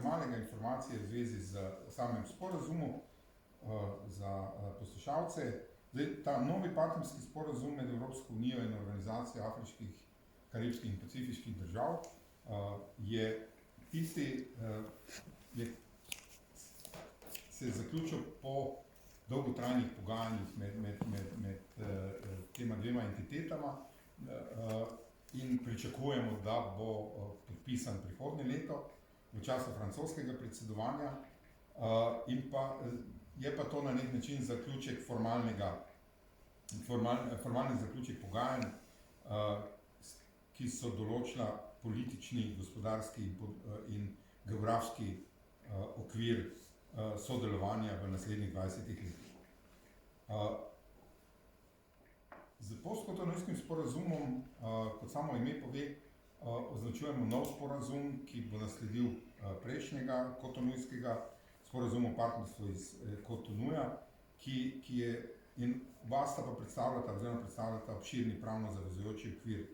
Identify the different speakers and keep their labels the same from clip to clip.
Speaker 1: malega informacije v zvezi z samim sporazumom za poslušalce. Zdaj, ta novi partnerski sporazum med Evropsko unijo in Organizacijo afriških, karibskih in pacifiških držav je tisti, se je zaključil po dolgotrajnih pogajanjih med tema dvema entitetama in pričakujemo, da bo podpisan prihodnje leto v času francoskega predsedovanja in pa je pa to na nek način zaključek formalni zaključek pogajanj, ki so določila politični, gospodarski in geografski okvir sodelovanja v naslednjih 20 letih. Z postkotonujskim sporazumom, kot samo ime pove, označujemo nov sporazum, ki bo nasledil prejšnjega kotonujskega sporazuma o partnerstvu iz Kotonuja, ki je, in oba sta pa predstavljata obširni pravno zavezujoči okvir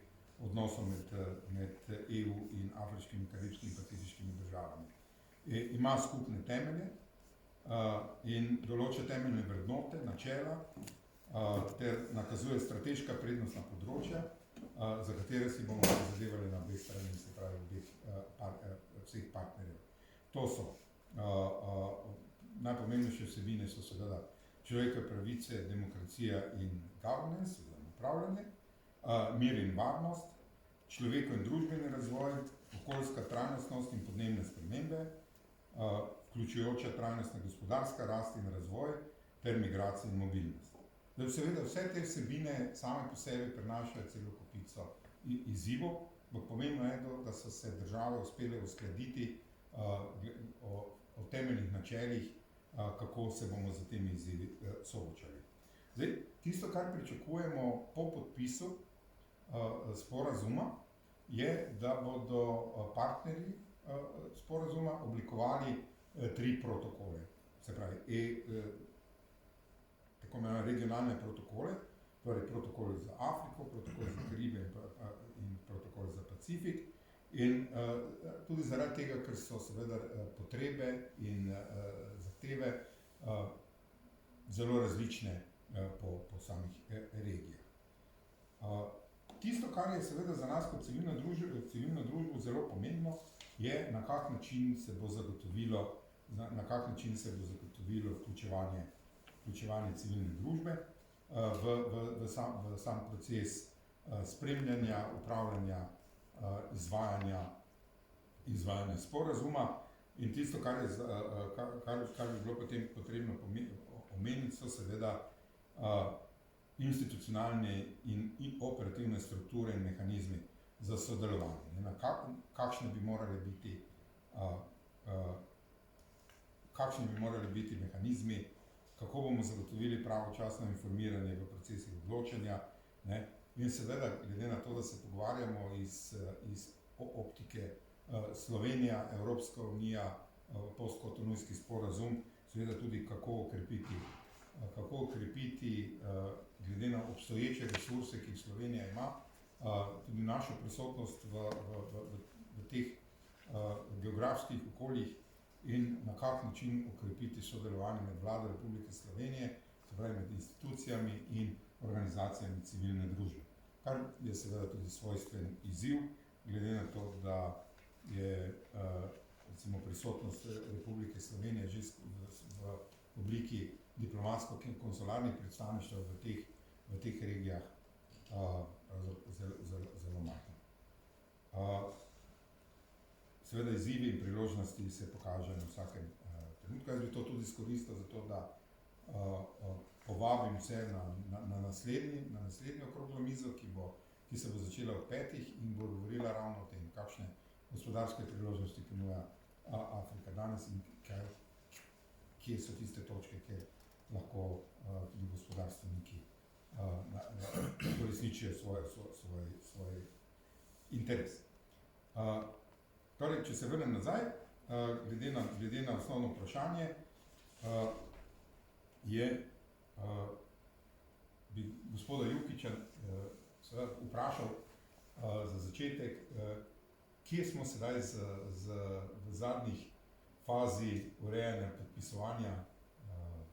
Speaker 1: odnosov med EU in afriškimi, karibskimi in pacifiškimi državami. Ima skupne temelje in določa temeljne vrednote, načela, ter nakazuje strateška prednostna področja, za katere si bomo prizadevali na obeh strani, se pravi vseh partnerjev. To so najpomembnejše vsebine so seveda človekove pravice, demokracija in governance, oziroma upravljanje, mir in varnost, človekov in družbeni razvoj, okoljska trajnostnost in podnebne spremembe, vključujoča trajnostna gospodarska rast in razvoj ter migracija in mobilnost. Seveda vse te vsebine same po sebi prinašajo celo kopico izzivov, ampak pomembno je, da so se države uspele uskladiti o temeljnih načelih, kako se bomo z temi izzivi soočali. Zdaj, tisto, kar pričakujemo po podpisu sporazuma, je, da bodo partnerji sporazuma oblikovali 3 protokole, se pravi tako imenovane regionalne protokole, torej protokol za Afriko, protokol za Karibe in protokol za Pacifik. In tudi zaradi tega, ker so seveda potrebe in zahteve zelo različne po samih regijah. Tisto, kar je seveda za nas kot civilno družbo zelo pomembno, je na kak način se bo zagotovilo vključevanje civilne družbe v sam proces spremljanja, upravljanja, izvajanja sporazuma. In tisto, kar bi bilo potem potrebno omeniti, so seveda institucionalne in operativne strukture in mehanizmi za sodelovanje. Kakšni bi morali biti mehanizmi, kako bomo zagotovili pravočasno informiranje v procesih odločanja, in seveda, glede na to, da se pogovarjamo iz optike Slovenija, Evropska unija, postkotonujski sporazum, seveda tudi kako okrepiti glede na obstoječe resurse, ki jih Slovenija ima, tudi našo prisotnost v teh geografskih okoljih in na kak način okrepiti sodelovanje med Vlado Republike Slovenije, se pravi med institucijami in organizacijami civilne družbe. Kar je seveda tudi svojstven izziv, glede na to, da je recimo prisotnost Republike Slovenije že v obliki diplomatsko-konzularnih predstavništev v teh regijah zelo majhna. Seveda izzivi in priložnosti se pokažejo na vsakem trenutku. Jaz bi to tudi izkoristil za to, da povabim vse na naslednjo okroglo mizo, ki se bo začela ob 5. in bo govorila ravno o tem, kakšne gospodarske priložnosti ponuja Afrika danes in kje so tiste točke, kjer lahko tudi gospodarstveniki uresničijo svoj interes. Torej, če se vrnem nazaj, glede na osnovno vprašanje, bi gospoda Jukića seveda vprašal za začetek, kje smo sedaj v fazi urejanja podpisovanja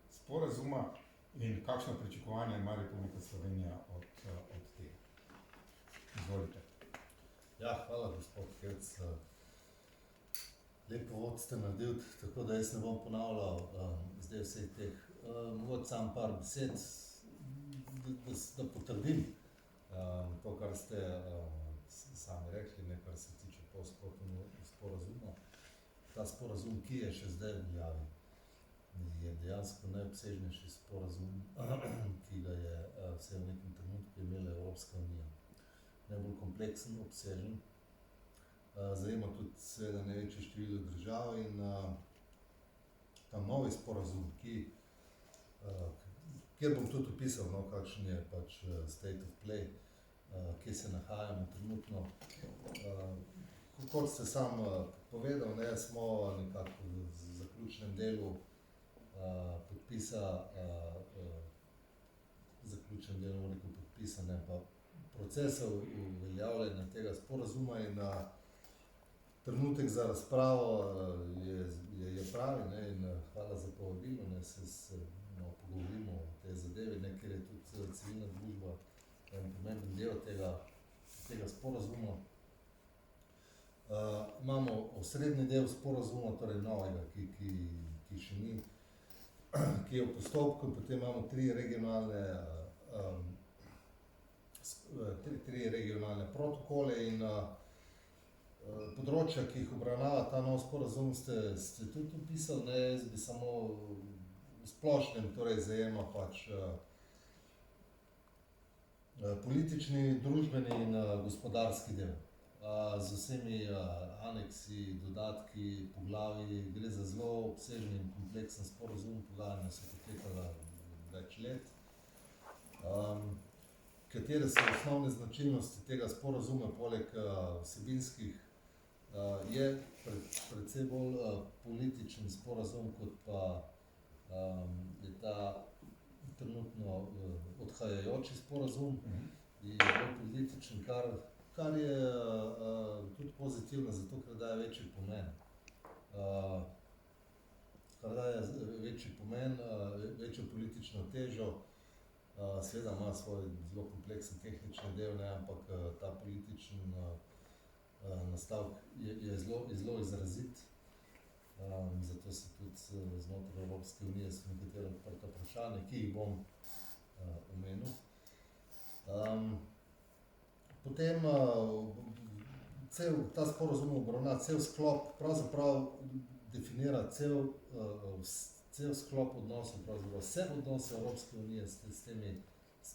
Speaker 1: sporazuma in kakšno pričakovanje ima Republika Slovenija od tega. Izvolite.
Speaker 2: Ja, hvala, gospod Kec. Lep povod ste naredili, tako da jaz ne bom ponavljal zdaj vseh teh. Mogoče sam par besed, da potrdim to, kar ste sami rekli, ne, kar se tiče postsklopljenega sporazuma. Ta sporazum, ki je še zdaj v veljavi, je dejansko najobsežnejši sporazum, ki ga je vse v nekem trenutku imela Evropska unija. Najbolj kompleksen, obsežen, zajema tudi seveda največje število držav in ta novi sporazum, kjer bom tudi opisal, no, kakšen je pač state of play, kje se nahajamo trenutno. Kot ste sam povedal, ne, smo nekako v zaključnem delu podpisa, procesa uveljavljanja tega sporazuma in trenutek za razpravo je pravi, ne, in hvala za povabilo, ne, se pogovorimo o tej zadevi, ne, ker je tudi civilna družba en pomemben del tega sporazuma. Imamo osrednji del sporazuma, torej novega, ki še ni, ki je v postopku, potem imamo tri regionalne protokole in področja, ki jih obravnava ta nov sporazum, ste tudi opisali, ne, jaz bi samo v splošnem, torej zajema pač politični, družbeni in gospodarski del. Z vsemi aneksi, dodatki, poglavji, gre za zelo obsežen in kompleksen sporazum, pogajanja so potekala več let. Katere so osnovne značilnosti tega sporazuma, poleg vsebinskih, je predvsej bolj političen sporazum, kot pa je ta trenutno odhajajoči sporazum, in je bolj političen, kar je tudi pozitivno, zato ker daje večji pomen. Večjo politično težo, seveda ima svoj zelo kompleksen tehnični del, ne, ampak ta političen nastavek je zelo izrazit, zato se tudi znotraj Evropske unije so nekatera odprta vprašanja, ki jih bom omenil. Potem ta sporazum obravnava cel sklop, pravzaprav definira cel sklop odnosov, pravzaprav vse odnose Evropske unije s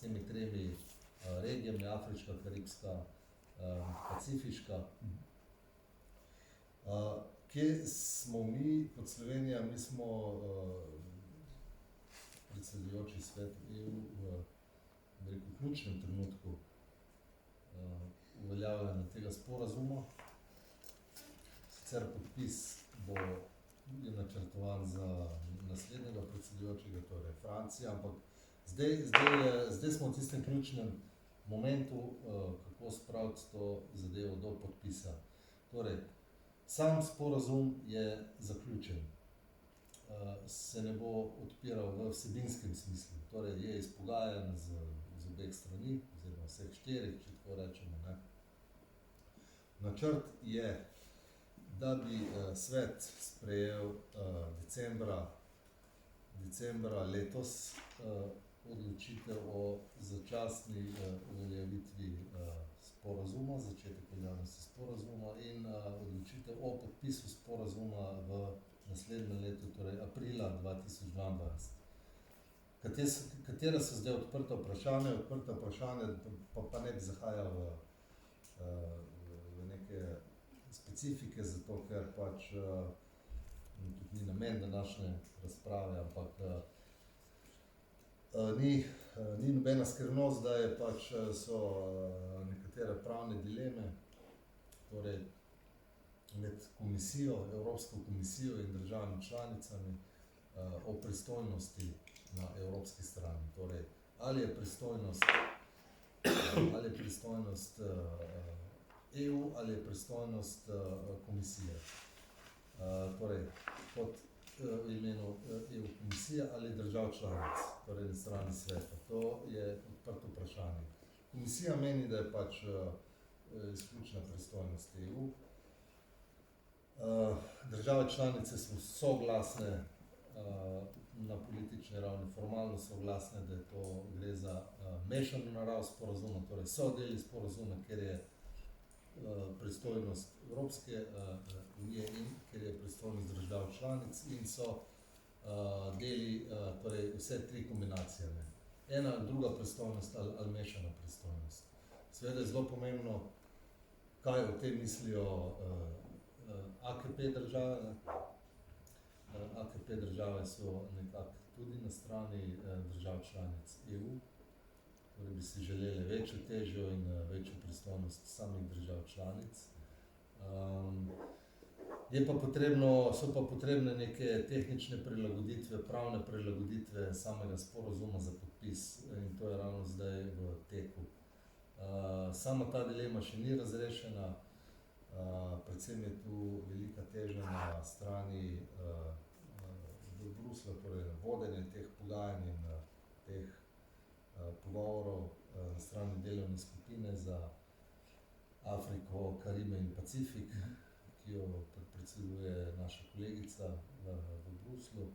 Speaker 2: temi tremi regijami, Afriška, Karibska, Pacifiška. Kje smo mi kot Slovenija? Mi smo predsedujoči svet EU v ključnem trenutku uveljavljanja tega sporazuma. Sicer podpis je načrtovan za naslednjega predsedujočega, torej Francija, ampak zdaj smo v tistem ključnem momentu, kako spraviti to zadevo do podpisa. Torej, sam sporazum je zaključen, se ne bo odpiral v vsebinskem smislu, torej je izpogajan z obeh strani, oziroma vseh štirih, če tako rečemo, ne. Načrt je, da bi svet sprejel decembra letos odločitev o začasni uveljavitvi sporazuma, začetek veljavnosti sporazuma in odločitev o podpisu sporazuma v naslednjem letu, torej aprila 2022. Katera so zdaj odprta vprašanja? Odprta vprašanja pa ne bi zahajal v neke specifike, zato ker pač tudi ni namen današnje razprave, ampak ni nobena skrivnost, da je pač so nekatere pravne dileme, torej med komisijo, Evropsko komisijo in državami članicami o pristojnosti na evropski strani. Torej, ali je pristojnost EU ali je pristojnost komisije. Torej, pod v imenu EU komisije ali držav članic, torej na strani sveta. To je odprto vprašanje. Komisija meni, da je pač izključna pristojnost EU. Države članice so soglasne na politični ravni, formalno soglasne, da je to gre za mešano narav sporazuma, torej so deli sporazuma, ker je pristojnost Evropske unije in ker je pristojnost držav članic in so deli, torej vse tri kombinacije. Ne. Ena, druga pristojnost ali mešana pristojnost. Seveda je zelo pomembno, kaj o tem mislijo AKP države. AKP države so nekako tudi na strani držav članic EU, torej bi si želeli večjo težjo in večjo pristojnost samih držav članic. So pa potrebne neke tehnične prilagoditve, pravne prilagoditve samega sporazuma za podpis in to je ravno zdaj v teku. Sama ta dilema še ni razrešena, predvsem je tu velika teža na strani Bruslja, torej vodenje teh pogajanj in teh pogovorov na strani delovne skupine za Afriko, Karibe in Pacifik, ki jo predseduje naša kolegica v Bruslju.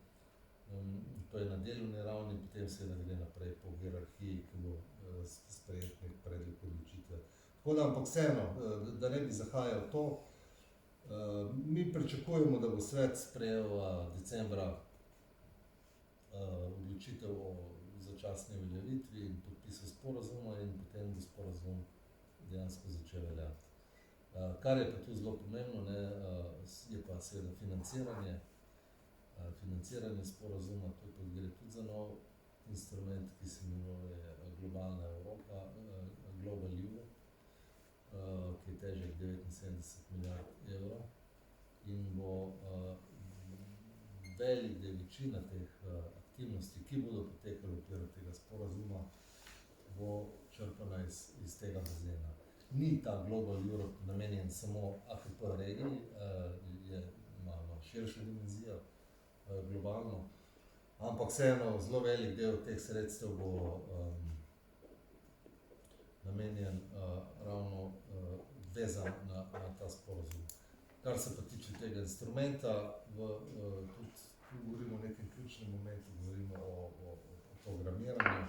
Speaker 2: To je na delovni ravni, potem seveda gre naprej po hierarhiji, ki bo sprejet nek predlog odločitve. Tako da, ampak vseeno, da ne bi zahajal to, mi pričakujemo, da bo svet sprejel decembra odločitev o začasni uveljavitvi in podpisu sporazuma in potem bo sporazum dejansko začel veljati. Kar je pa tu zelo pomembno, ne, je pa seveda financiranje sporazuma, to pa gre tudi za nov instrument, ki se imenuje Globalna Evropa, Global EU, ki je težek 79 milijard evrov in bo velik del večina teh aktivnosti, ki bodo potekali v okviru tega sporazuma, bo črpana iz tega bazena. Ni ta Global Europe namenjen samo AKP regiji, ima širšo dimenzijo globalno, ampak vseeno zelo velik del teh sredstev bo namenjen ravno vezan na ta sporazum. Kar se pa tiče tega instrumenta, tudi tu govorimo o nekem ključnem momentu, govorimo o programiranju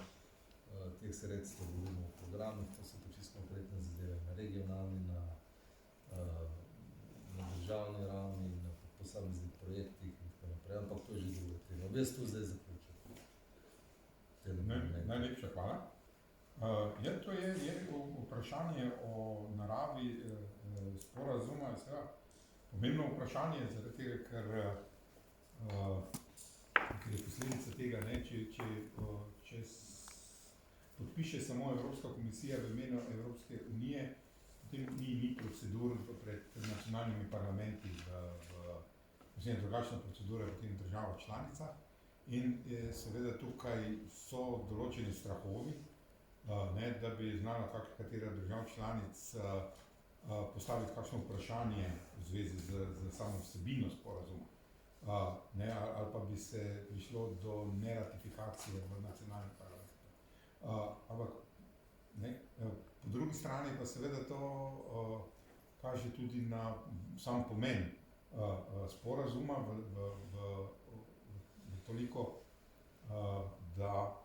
Speaker 2: teh sredstev, govorimo o programih, to so pa čisto konkretne zadeve na regionalni, na državni ravni, na posameznih projektih in tako naprej, ampak to je že druga tema. Vez tu zdaj zaključil.
Speaker 1: Najlepša hvala. To je vprašanje o naravi sporazuma, je seveda pomembno vprašanje, zaradi tega, ker je posledica tega, ne, če podpiše samo Evropska komisija v imenu Evropske unije, potem ni procedur pred nacionalnimi parlamenti, oziroma drugačna procedura v tem državah članica in seveda tukaj so določeni strahovi, ne, da bi znala katera držav članic postaviti kakšno vprašanje v zvezi z samo vsebino sporazuma, ali pa bi se prišlo do neratifikacije v nacionalnem parlamentu. Ampak po drugi strani pa seveda to kaže tudi na sam pomen sporazuma v toliko, da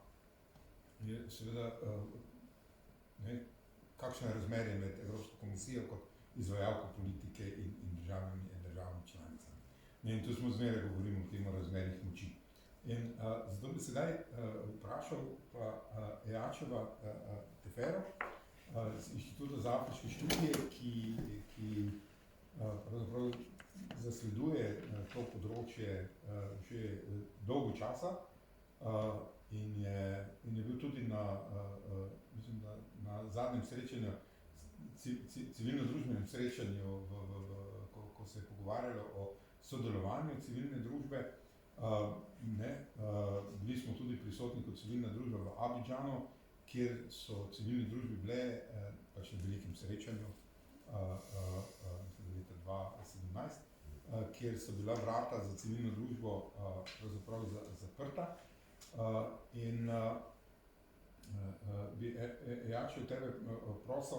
Speaker 1: je seveda kakšno je razmerje med Evropsko komisijo kot izvajalko politike in državami članicami. In tu smo zmeraj govorimo o tem razmerjih moči. In zato bi sedaj vprašal pa Ejačeva Tefero z Inštituta za afriške študije, ki pravzaprav zasleduje to področje že dolgo časa in je bil tudi na zadnjem srečanju, civilno-družbenem srečanju, ko se je pogovarjalo o sodelovanju civilne družbe. Bili smo tudi prisotni kot civilna družba v Abidžanu, kjer so civilne družbe bile pač na velikem srečanju leta 2017 kjer so bila vrata za civilno družbo pravzaprav zaprta. In bi Jači od tebe prosil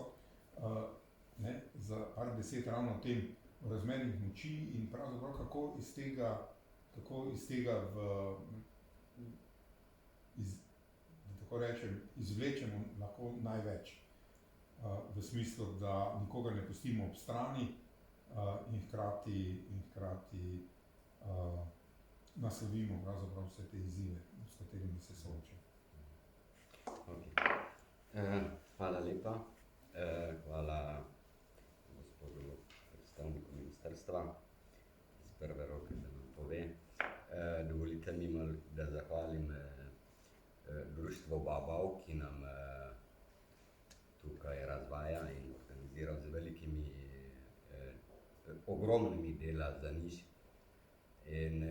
Speaker 1: za par besed ravno o tem, o razmerjih moči in pravzaprav kako iz tega tako rečem, izvlečemo lahko največ. V smislu, da nikogar ne pustimo ob strani in hkrati naslovimo pravzaprav vse te izzive, s katerimi se soočamo.
Speaker 3: Okay. Hvala lepa. Hvala gospodu predstavniku ministrstva iz prve roke, da nam pove. Dovolite mi malo, da zahvalim društvo Babau, ki nam tukaj razvaja in organizira z velikimi, ogromnimi dela za njih. In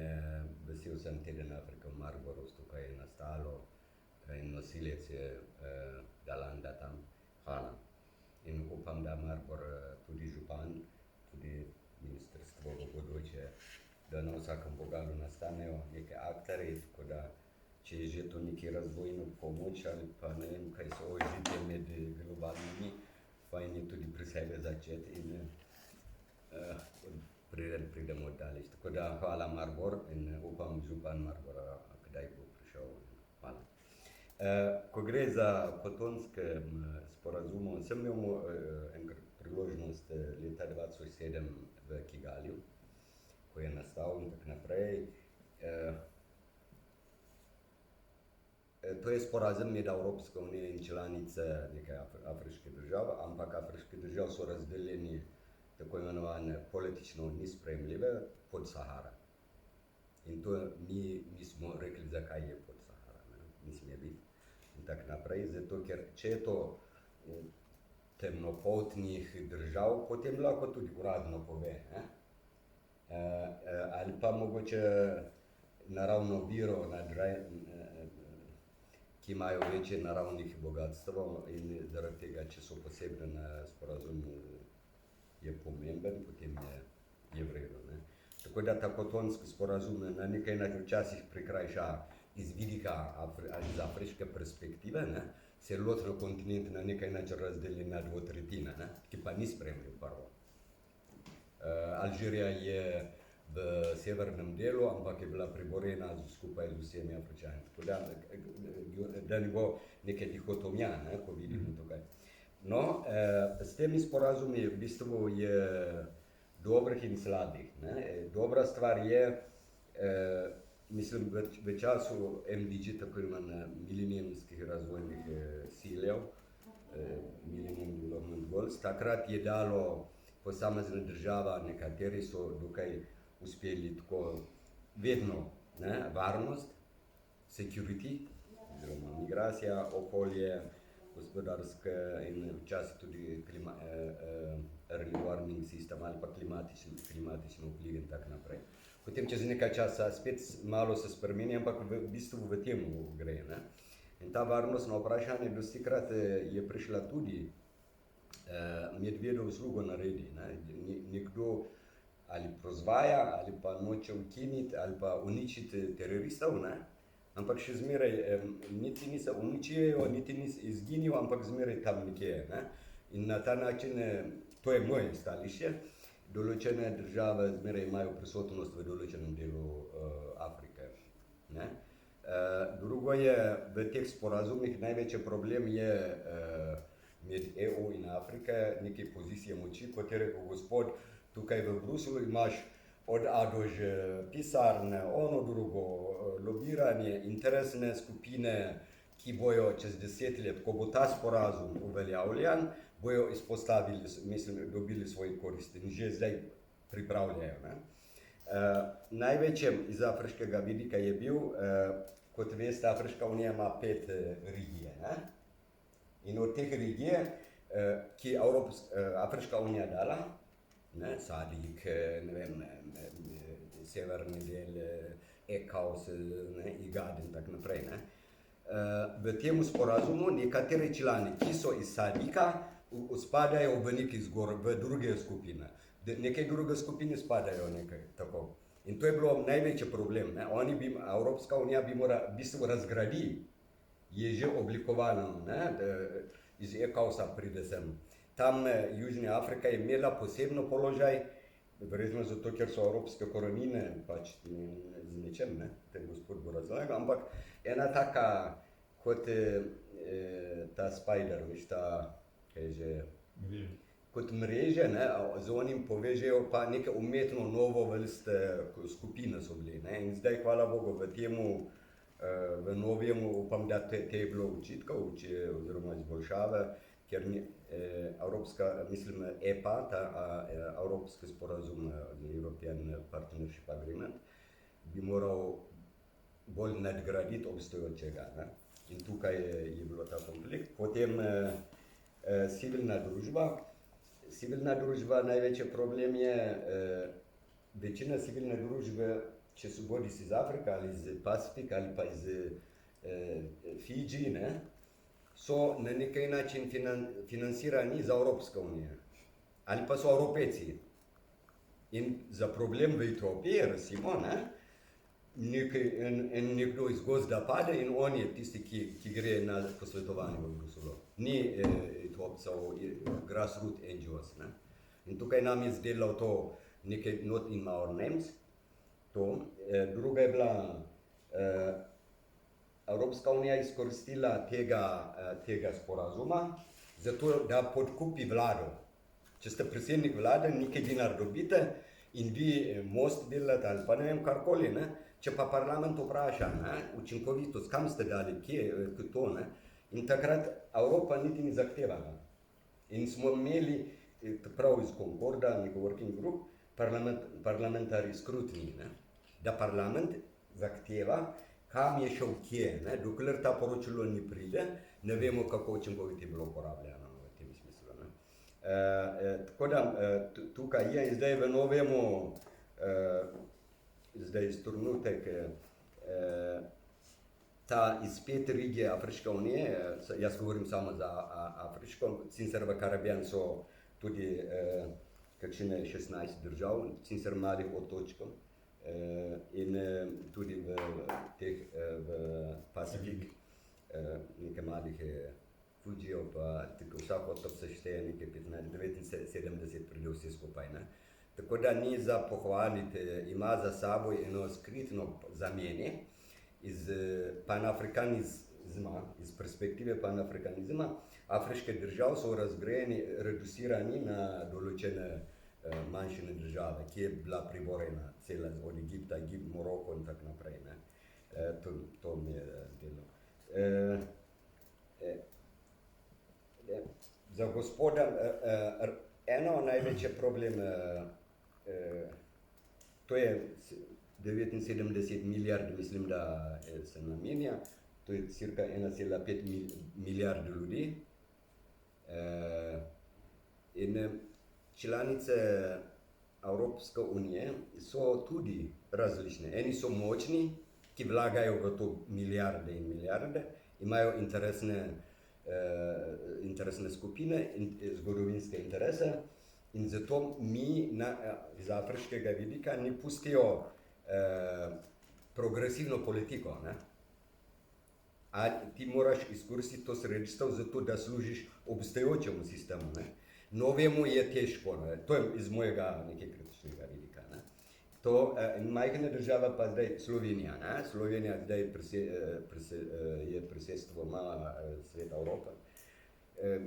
Speaker 3: vesel sem teden Afrika v Mariboru, tukaj je nastalo in nosilec je Dalanda tam, Hana. In upam, da Maribor tudi župan, tudi ministrstvo v bodoče, da na vsakem vogalu nastanejo neke akterji, tako da če je že to neki razvojno pomoč ali pa ne vem, kaj so ožitje med globalnimi, fajn je tudi pri sebe začeti in pridemo daleč. Tako da hvala Maribor in upam župan Maribora, kdaj bo prišel. Hvala. Ko gre za Kotonskem sporazumu, sem imel enkrat priložnost leta 2007 v Kigaliju, ko je nastal in tako naprej. To je sporazum med Evropsko unijo in članice nekaj afriške države, ampak afriške države so razdeljeni tako imenovane politično nesprejemljive pod Sahara. In to mi smo rekli, zakaj je pod Sahara, ne sme biti in tako naprej, zato ker če je to temnopoltnih držav, potem lahko tudi uradno pove, ali pa mogoče naravno viro, ki imajo večje naravnih bogatstv in zaradi tega, če so posebne na sporazum, je pomemben, potem je vredno. Tako da ta kotonski sporazum na nekaj način včasih prikrajša iz vidika iz afriške perspektive, se lotno kontinent na nekaj način razdeli na 2/3, ki pa ni spremljiv prvo. Alžirija je v severnem delu, ampak je bila priborjena skupaj z vsemi Afričani. Tako da ne bo neke dihotomija, ko vidimo tukaj. No, s temi sporazumi v bistvu je dobrih in slabih. Dobra stvar je, mislim, v času MDG, tako imenovanih milenijskih razvojnih ciljev, Millennium Development Goals, takrat je dalo posamezne države, nekateri so dokaj uspeli tako vedno, varnost, security, oziroma migracija, okolje, gospodarske in včasih tudi early warning system ali pa klimatični vpliv in tako naprej. Potem čez nekaj časa spet malo se spremeni, ampak v bistvu v tem gre. In ta varnostno vprašanje dostikrat je prišla tudi medvedovo uslugo naredi. Nekdo ali prozvaja, ali pa noče ukiniti, ali pa uničiti teroristov, ampak še zmeraj niti niso uničijo, niti niso izginijo, ampak zmeraj tam nekje. In na ta način, to je moje stališče, določene države zmeraj imajo prisotnost v določenem delu Afrike. Drugo je, v teh sporazumih največji problem je med EU in Afrike neke pozicije moči, kot je rekel gospod, tukaj v Bruslju imaš od A do Ž pisarne, ono drugo, lobiranje, interesne skupine, ki bojo čez 10 let, ko bo ta sporazum uveljavljan, bojo izpostavili, mislim, dobili svoje koristi in že zdaj pripravljajo. Največje iz afriškega vidika je bil, kot veste, Afriška unija ima 5 regije. In od teh regije, ki Afriška unija dala, Sadik, ne vem, severni del, ECOWAS, IGAD in tako naprej. V tem sporazumu nekateri člani, ki so iz Sadika, spadajo v neki v druge skupine. neke druge skupine spadajo nekaj tako. In to je bilo največji problem. Ne? Evropska unija bi morala v bistvu razgraditi, je že oblikovano, ne? Iz ECOWAS-a pride sem. Tam Južna Afrika je imela posebno položaj, verjetno zato, ker so evropske korenine, pač z ničem, ne? Te gospod bo razlagal, ampak ena taka, kot ta spider, veš, ta, kaj je že, kot mreže, ne, z onim povežejo pa neke umetno novo vrste skupine so bili, ne, in zdaj, hvala Bogu, v temu, v novemu, upam, da te je bilo učitkov, oziroma izboljšave, ker evropska, mislim, EPA, ta evropski sporazum, European Partnership Agreement, bi moral bolj nadgraditi obstoječega, ne. In tukaj je bilo ta konflikt. Potem civilna družba. Civilna družba, največji problem je, večina civilne družbe, če so bodi iz Afrike ali iz Pacifika ali pa iz Fidži, ne, so na neki način financirani za Evropsko unijo. Ali pa so Evropejci. In za problem v Etiopiji, recimo, ne, nekdo iz gozda pade in on je tisti, ki gre na posvetovanje v Bruselu. Ni Etiopcev, grassroot NGOs. Ne? In tukaj nam je zdelo to nekaj not in our names. To. Druga je bila, Evropska unija izkoristila tega sporazuma, zato da podkupi vlado. Če ste predsednik vlade, nekaj dinar dobite in vi most delate ali pa ne vem karkoli, ne? Če pa parlament vpraša, ne, učinkovitost, kam ste dali, kje je to, ne, in takrat Evropa niti ni zahtevala. In smo imeli, prav iz Concorda, nek working group, parlamentary scrutiny, ne, da parlament zahteva, kam je šel kje, ne, dokler ta poročilo ni pride, ne vemo, kako učinkovito je bilo uporabljeno v tem smislu. Ne. Tako da tukaj je in zdaj v novemu, zdaj izturnutek ta izpet regije Afriške unije, jaz govorim samo za Afriško, sicer v Karibiju so tudi kakšne 16 držav, sicer malih otočkov in tudi v teh v Pacifik, nekaj malih Fujijev, pa tako vsak otok se šteje nekaj 15-79 pride vse skupaj, ne. Tako da ni za pohvaliti, ima za sabo eno skritno znamenje iz panafrikanizma, iz perspektive panafrikanizma. Afriške države so razgrajene, reducirani na določene manjše države, ki je bila priborjena cela od Egipta, Moroko in tako naprej. Ne. To mi je delo. Za gospoda, eno največji problem, to je 79 milijard, mislim, da se namenja, to je cirka 1,5 milijarde ljudi. In članice Evropske unije so tudi različne. Eni so močni, ki vlagajo v to milijarde in milijarde, imajo interesne skupine in zgodovinske interese. In zato mi iz afriškega vidika ne pustijo progresivno politiko. Ne? A ti moraš izkoristiti to sredstvo zato, da služiš obstoječemu sistemu. Ne? Novemu je težko, ne? To je iz mojega nekaj kritičnega vidika. Ne? To majhna država pa zdaj Slovenija. Ne? Slovenija zdaj je predsedstvo ima Svet Evrope.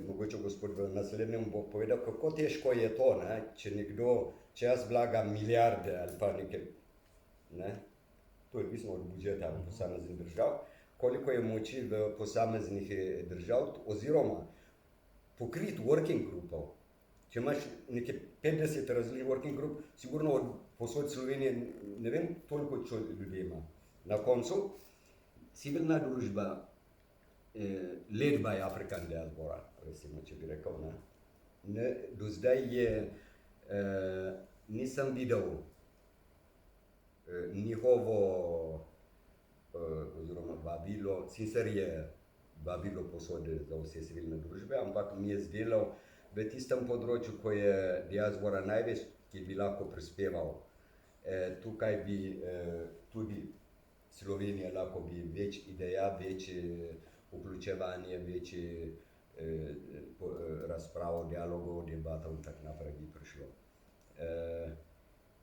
Speaker 3: Mogoče gospod v naslednjem bo povedal, kako težko je to, ne? Če jaz vlagam milijarde ali pa nekaj, ne? To je odvisno od budžeta posameznih držav, koliko je moči v posameznih držav, oziroma pokrit working groupov. Če imaš nekaj 50 različnih working group, sigurno od posod Slovenije, ne vem, toliko ljudi ima. Na koncu, civilna družba, led by African diaspora, recimo, če bi rekel, ne, do zdaj nisem videl njihovo, oziroma vabilo, sicer je vabilo posode za vse civilne družbe, ampak mi je zdelo v tistem področju, ko je diaspora največ ki bi lahko prispeval. Tukaj bi tudi Slovenija lahko bi več ideja, večje vključevanje, večje razpravo, dialogov, debatov in tako naprej bi prišlo.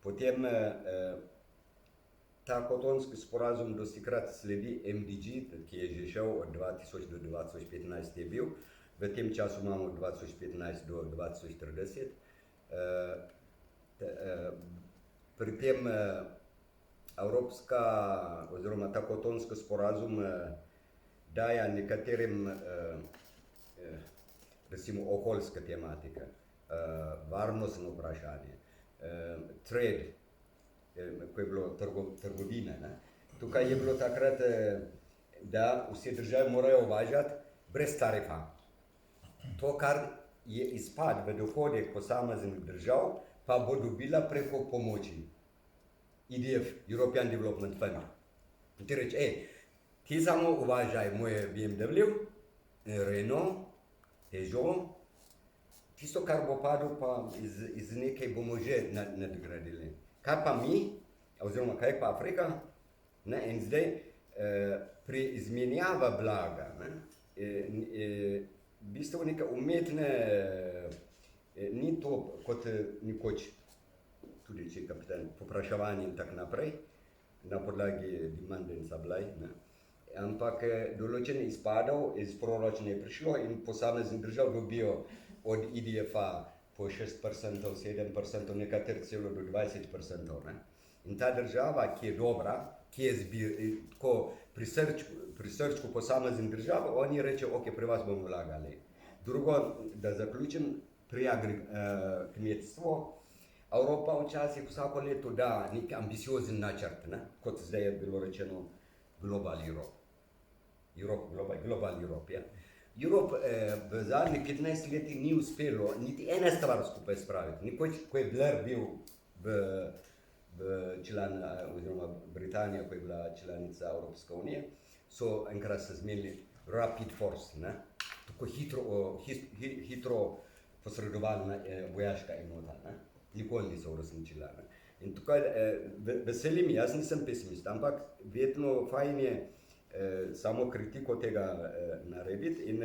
Speaker 3: Potem ta kotonski sporazum dostikrat sledi MDG, ki je že šel od 2000 do 2015 je bil. V tem času imamo 2015 do 2040. Pri tem evropska oziroma ta kotonski sporazum daje nekaterim recimo okoljske tematike, varnostno vprašanje, trade, ko je bilo trgovine. Ne? Tukaj je bilo takrat, da vse države morajo uvažati brez tarifa. To, kar je izpad v dohodek posameznih držav, pa bo dobila preko pomoči. EDF, European Development Fund. In ti reče, ti samo uvažaj moje BMW, Renault, Peugeot, tisto, kar bo padlo, pa iz nekaj bomo že nadgradili. Kaj pa mi, oziroma kaj pa Afrika? Ne? In zdaj pri izmenjava blaga, v bistvu neke umetne, ni to kot nekoč, tudi če kapital, popraševanje in tako naprej, na podlagi demand and supply, ne? Ampak določene izpadov iz proračuna je prišlo in posamezni držav dobijo od IDF-a po 6%, 7%, nekateri celo do 20%. Ne? In ta država, ki je dobra, ki je tako pri srčku posameznih držav, oni rečejo, ok, pri vas bomo vlagali. Drugo, da zaključim, pri kmetstvu, Evropa včasih vsako leto da nek ambiciozen načrt, ne? Kot zdaj je bilo rečeno Global Europe. Global Europe, ja. Europe v zadnjih 15 letih ni uspelo niti ene stvar skupaj spraviti. Nekoč, ko je Blair bil član, oziroma Britanija, ko je bila članica Evropske unije, so enkrat se zmenili Rapid Force, ne? Tako hitro posredovalna vojaška enota, ne? Nikoli niso uresničila. In tukaj veseli mi, jaz nisem pesimist, ampak vedno fajn je samo kritiko tega narediti in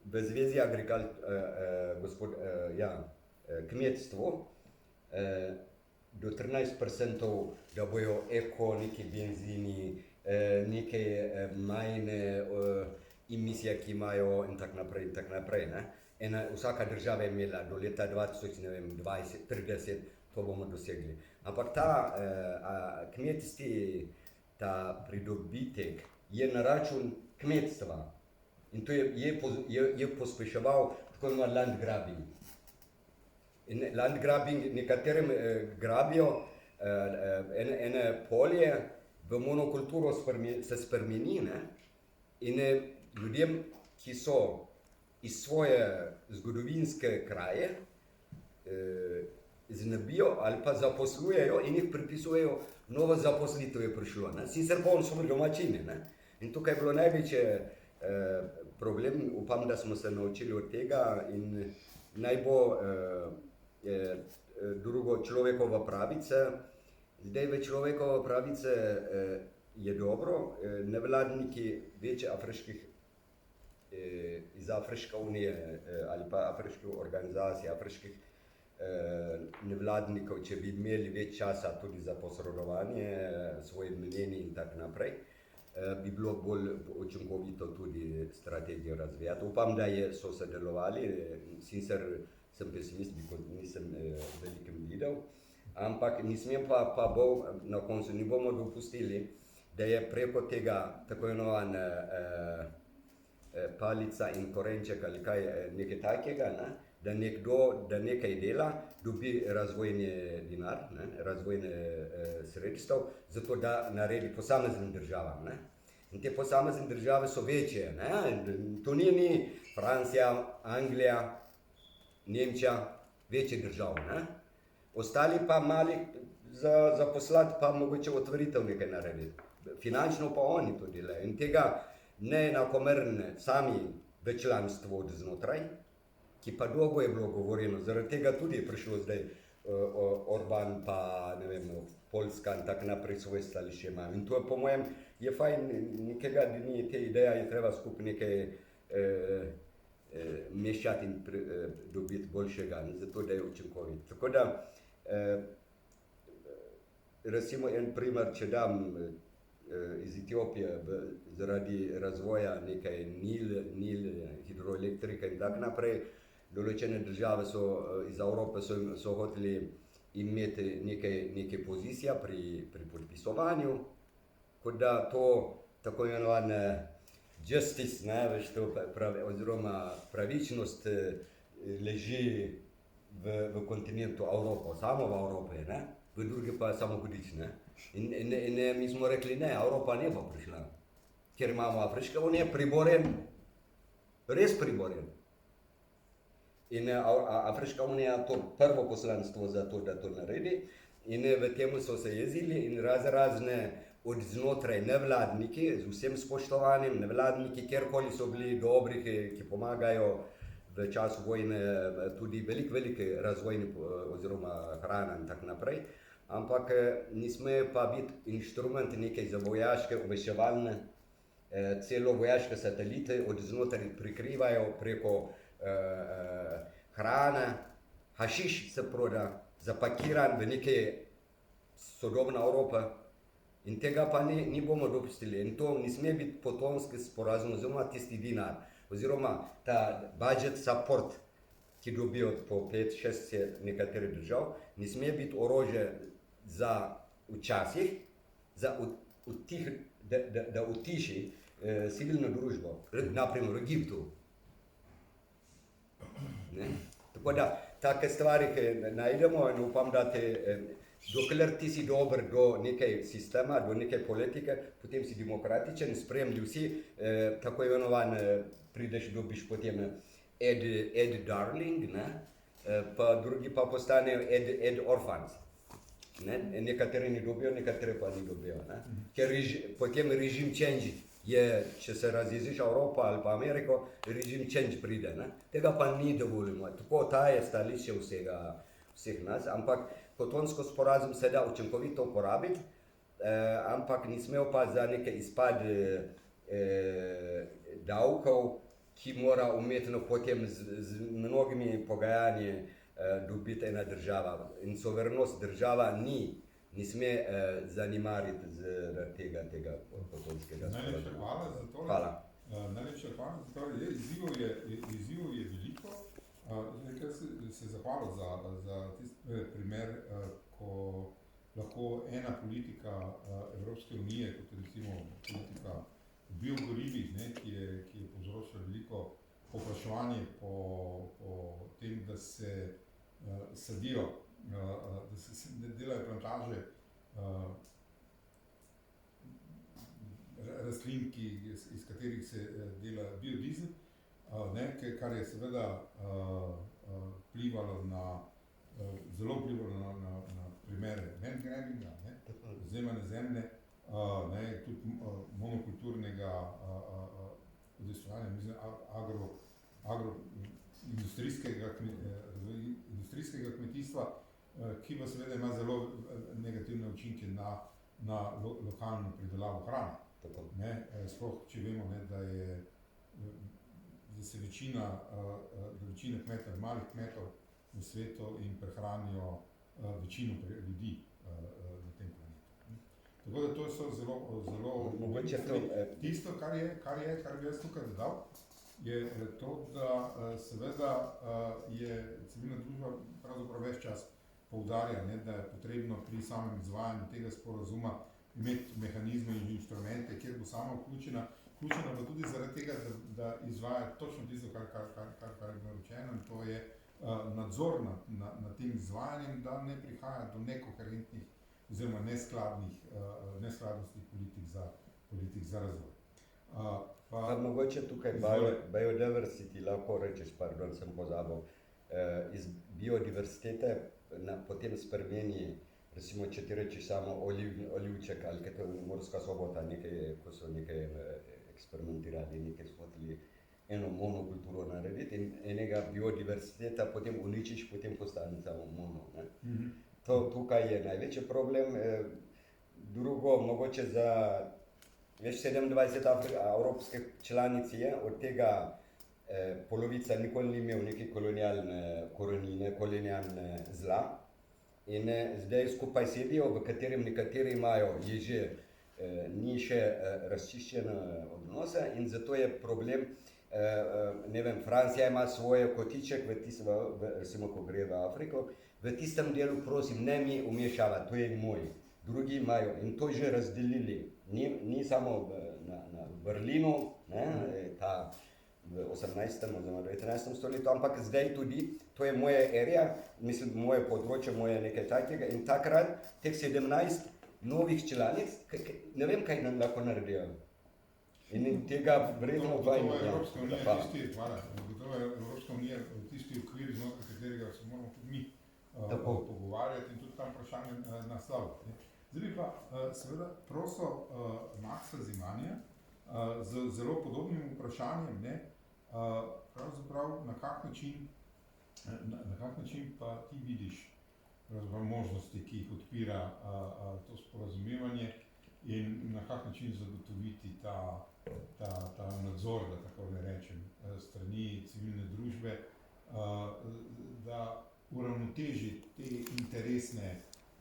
Speaker 3: v zvezi kmetstvo do 13%, da bojo eko, neki benzini, neke majne emisije, ki imajo in tako naprej, ne? Vsaka država je imela do leta 2020, 30, to bomo dosegli. Ampak ta kmetijski, ta pridobitek je na račun kmetstva in to je pospeševal tako imenovan land grabbing. In land grabbing, nekaterim grabijo ene polje, v monokulturo se spremeni, ne? In ljudem, ki so iz svoje zgodovinske kraje, znebijo ali pa zaposlujejo in jih pripisujejo, novo zaposlitev je prišlo, ne? Sicer pa oni so bili domačini, ne? In tukaj je bilo največje problem, upam, da smo se naučili od tega in naj bo drugo človekova pravica. Zdaj v človekova pravice je dobro, nevladniki večje afriških iz Afriške unije ali pa afriških organizacij, afriških nevladnikov, če bi imeli več časa tudi za posredovanje svojih mnenj in tako naprej, bi bilo bolj učinkovito tudi strategijo razvijati. Upam, da so sodelovali, sicer sem pesimist, nisem velikem videl, ampak ne smem pa na koncu ne bomo dopustili, da je preko tega tako imenovan palica in korenček ali kaj nekaj takega, ne? Da nekdo, da nekaj dela, dobi razvojni denar, razvojne sredstev, zato da naredi posameznim državam. Ne? In te posamezne države so večje, ne? To ni Francija, Anglija, Nemčija, večje držav. Ne? Ostali pa mali za poslati, pa mogoče otvoritev nekaj narediti. Finančno pa oni to delajo in tega neenakomerne sami v članstvu od znotraj, ki pa dolgo je bilo govorjeno, zaradi tega tudi je prišlo zdaj Orban pa, ne vem, Poljska in tako naprej svoje stališče imajo. In to je po mojem, je fajn nekega dni, te ideje je treba skupaj nekaj mešati in dobiti boljšega, zato da je učinkovit. Tako da, recimo en primer, če dam iz Etiopije zaradi razvoja nekaj Nil, hidroelektrike in tako naprej, določene države iz Evrope so hoteli imeti neke pozicije pri podpisovanju, kot da to tako imenovane justice, ne, veš, to oziroma pravičnost leži v kontinentu Evropo, samo v Evropi, ne, v drugi pa samo hudič, ne. In mi smo rekli, ne, Evropa ne bo prišla, ker imamo Afriška unija priboren, res priboren. In Afriška unija to prvo poslanstvo za to, da to naredi, in v temu so se jezili in razne od znotraj nevladniki, z vsem spoštovanjem, nevladniki, kjerkoli so bili dobri, ki pomagajo v času vojne, tudi velike razvojne oziroma hrana in tako naprej, ampak ne smejo pa biti inštrument nekaj za vojaške obveščevalne, celo vojaške satelite od znotraj prikrivajo preko hrana, hašiš se proda, zapakiran v neke sodobna Evropa in tega pa ne bomo dopustili. In to ne sme biti potonski sporazum oziroma tisti dinar, oziroma ta budget support, ki dobijo po 5-6 nekaterih držav, ne sme biti orožje za včasih, da utiši civilno družbo, naprimer v Egiptu. Ne? Tako da, take stvari, ki najdemo in upam, da dokler ti si dober do nekaj sistema, do neke politike, potem si demokratičen, sprejemljiv si, tako imenovan, prideš, dobiš potem Ed Darling, ne? Pa drugi pa postanejo Ed Orphans. Ne? Nekateri ne dobijo, nekateri pa ne dobijo. Ne? Ker potem režim change je, če se razjeziš Evropa ali pa Ameriko, režim change pride. Ne? Tega pa ni dovoljeno. Tako ta je stališče vseh nas, ampak kotonsko sporazum se da učinkovito uporabiti, ampak ne smejo pa za neke izpad davkov, ki mora umetno potem z mnogimi pogajanji dobiti ena država. In soverenost država ne sme zanimariti zaradi tega kotonskega sporazuma.
Speaker 1: Najlepša hvala za to.
Speaker 3: Hvala.
Speaker 1: Najlepša hvala za to. Izzivov je veliko. Jaz se zahvalil za tisti primer, ko lahko ena politika Evropske unije, kot recimo politika biogorivih, ki je povzročila veliko povpraševanje po tem, da se sadijo, da se delajo plantaže rastlin, iz katerih se dela biodizel, kar je seveda zelo vplivalo na primere landgrabbinga, vzemanja zemlje, tudi monokulturnega udejstvovanja, mislim, industrijskega kmetijstva, ki pa seveda ima zelo negativne učinke na lokalno pridelavo hrane. Sploh, če vemo, da se večina kmetov, malih kmetov v svetu in prehranijo večino ljudi na tem planetu. Tako da to so zelo tisto, kar bi jaz tukaj dodal, je to, da seveda je civilna družba pravzaprav več čas poudarja, da je potrebno pri samem izvajanju tega sporazuma imeti mehanizme in inštrumente, kjer bo sama vključena pa tudi zaradi tega, da izvaja točno tisto, kar je bilo rečeno, in to je nadzor nad tem izvajanjem, da ne prihaja do nekoherentnih oziroma neskladnosti politik za razvoj.
Speaker 3: Pa mogoče tukaj biodiversity lahko rečeš, pardon, sem pozabil, iz biodiversitete potem spremeni, recimo, če ti rečeš samo olivček ali kaj to Morska sobota, ko so nekaj eksperimentirali, nekaj so hoteli eno monokulturo narediti in enega biodiversiteta potem uničiš, potem postane samo mono. Ne? Tukaj je največji problem. Drugo, mogoče za več 27 evropskih članic je, od tega polovica nikoli ni imel neke kolonialne korenine, kolonialne zla. In zdaj skupaj sedijo, v katerem nekateri imajo že ni še razčiščene odnose in zato je problem, ne vem, Francija ima svoje kotiček, recimo, ko gre v Afriko, v tistem delu, prosim, ne mi umešavati, to je moj. Drugi imajo in to že razdelili, ni samo na Berlinu, ne, ta v 18. oziroma 19. stoletju, ampak zdaj tudi, to je moja area, mislim, moje področje, moje nekaj takega in takrat teh 17 novih članic, ne vem, kaj nam lahko naredijo. In tega vredno
Speaker 1: Gotovo je Evropska unija tisti okvir, znotraj katerega se moramo tudi mi pogovarjati in tudi tam vprašanje naslavljati. Zdaj bi pa seveda prosil Maxa Zimanja z zelo podobnim vprašanjem, ne, pravzaprav na kak način pa ti vidiš možnosti, ki jih odpira to sporazumevanje in na kak način zagotoviti ta nadzor, da tako ne rečem, strani civilne družbe, da uravnoteži te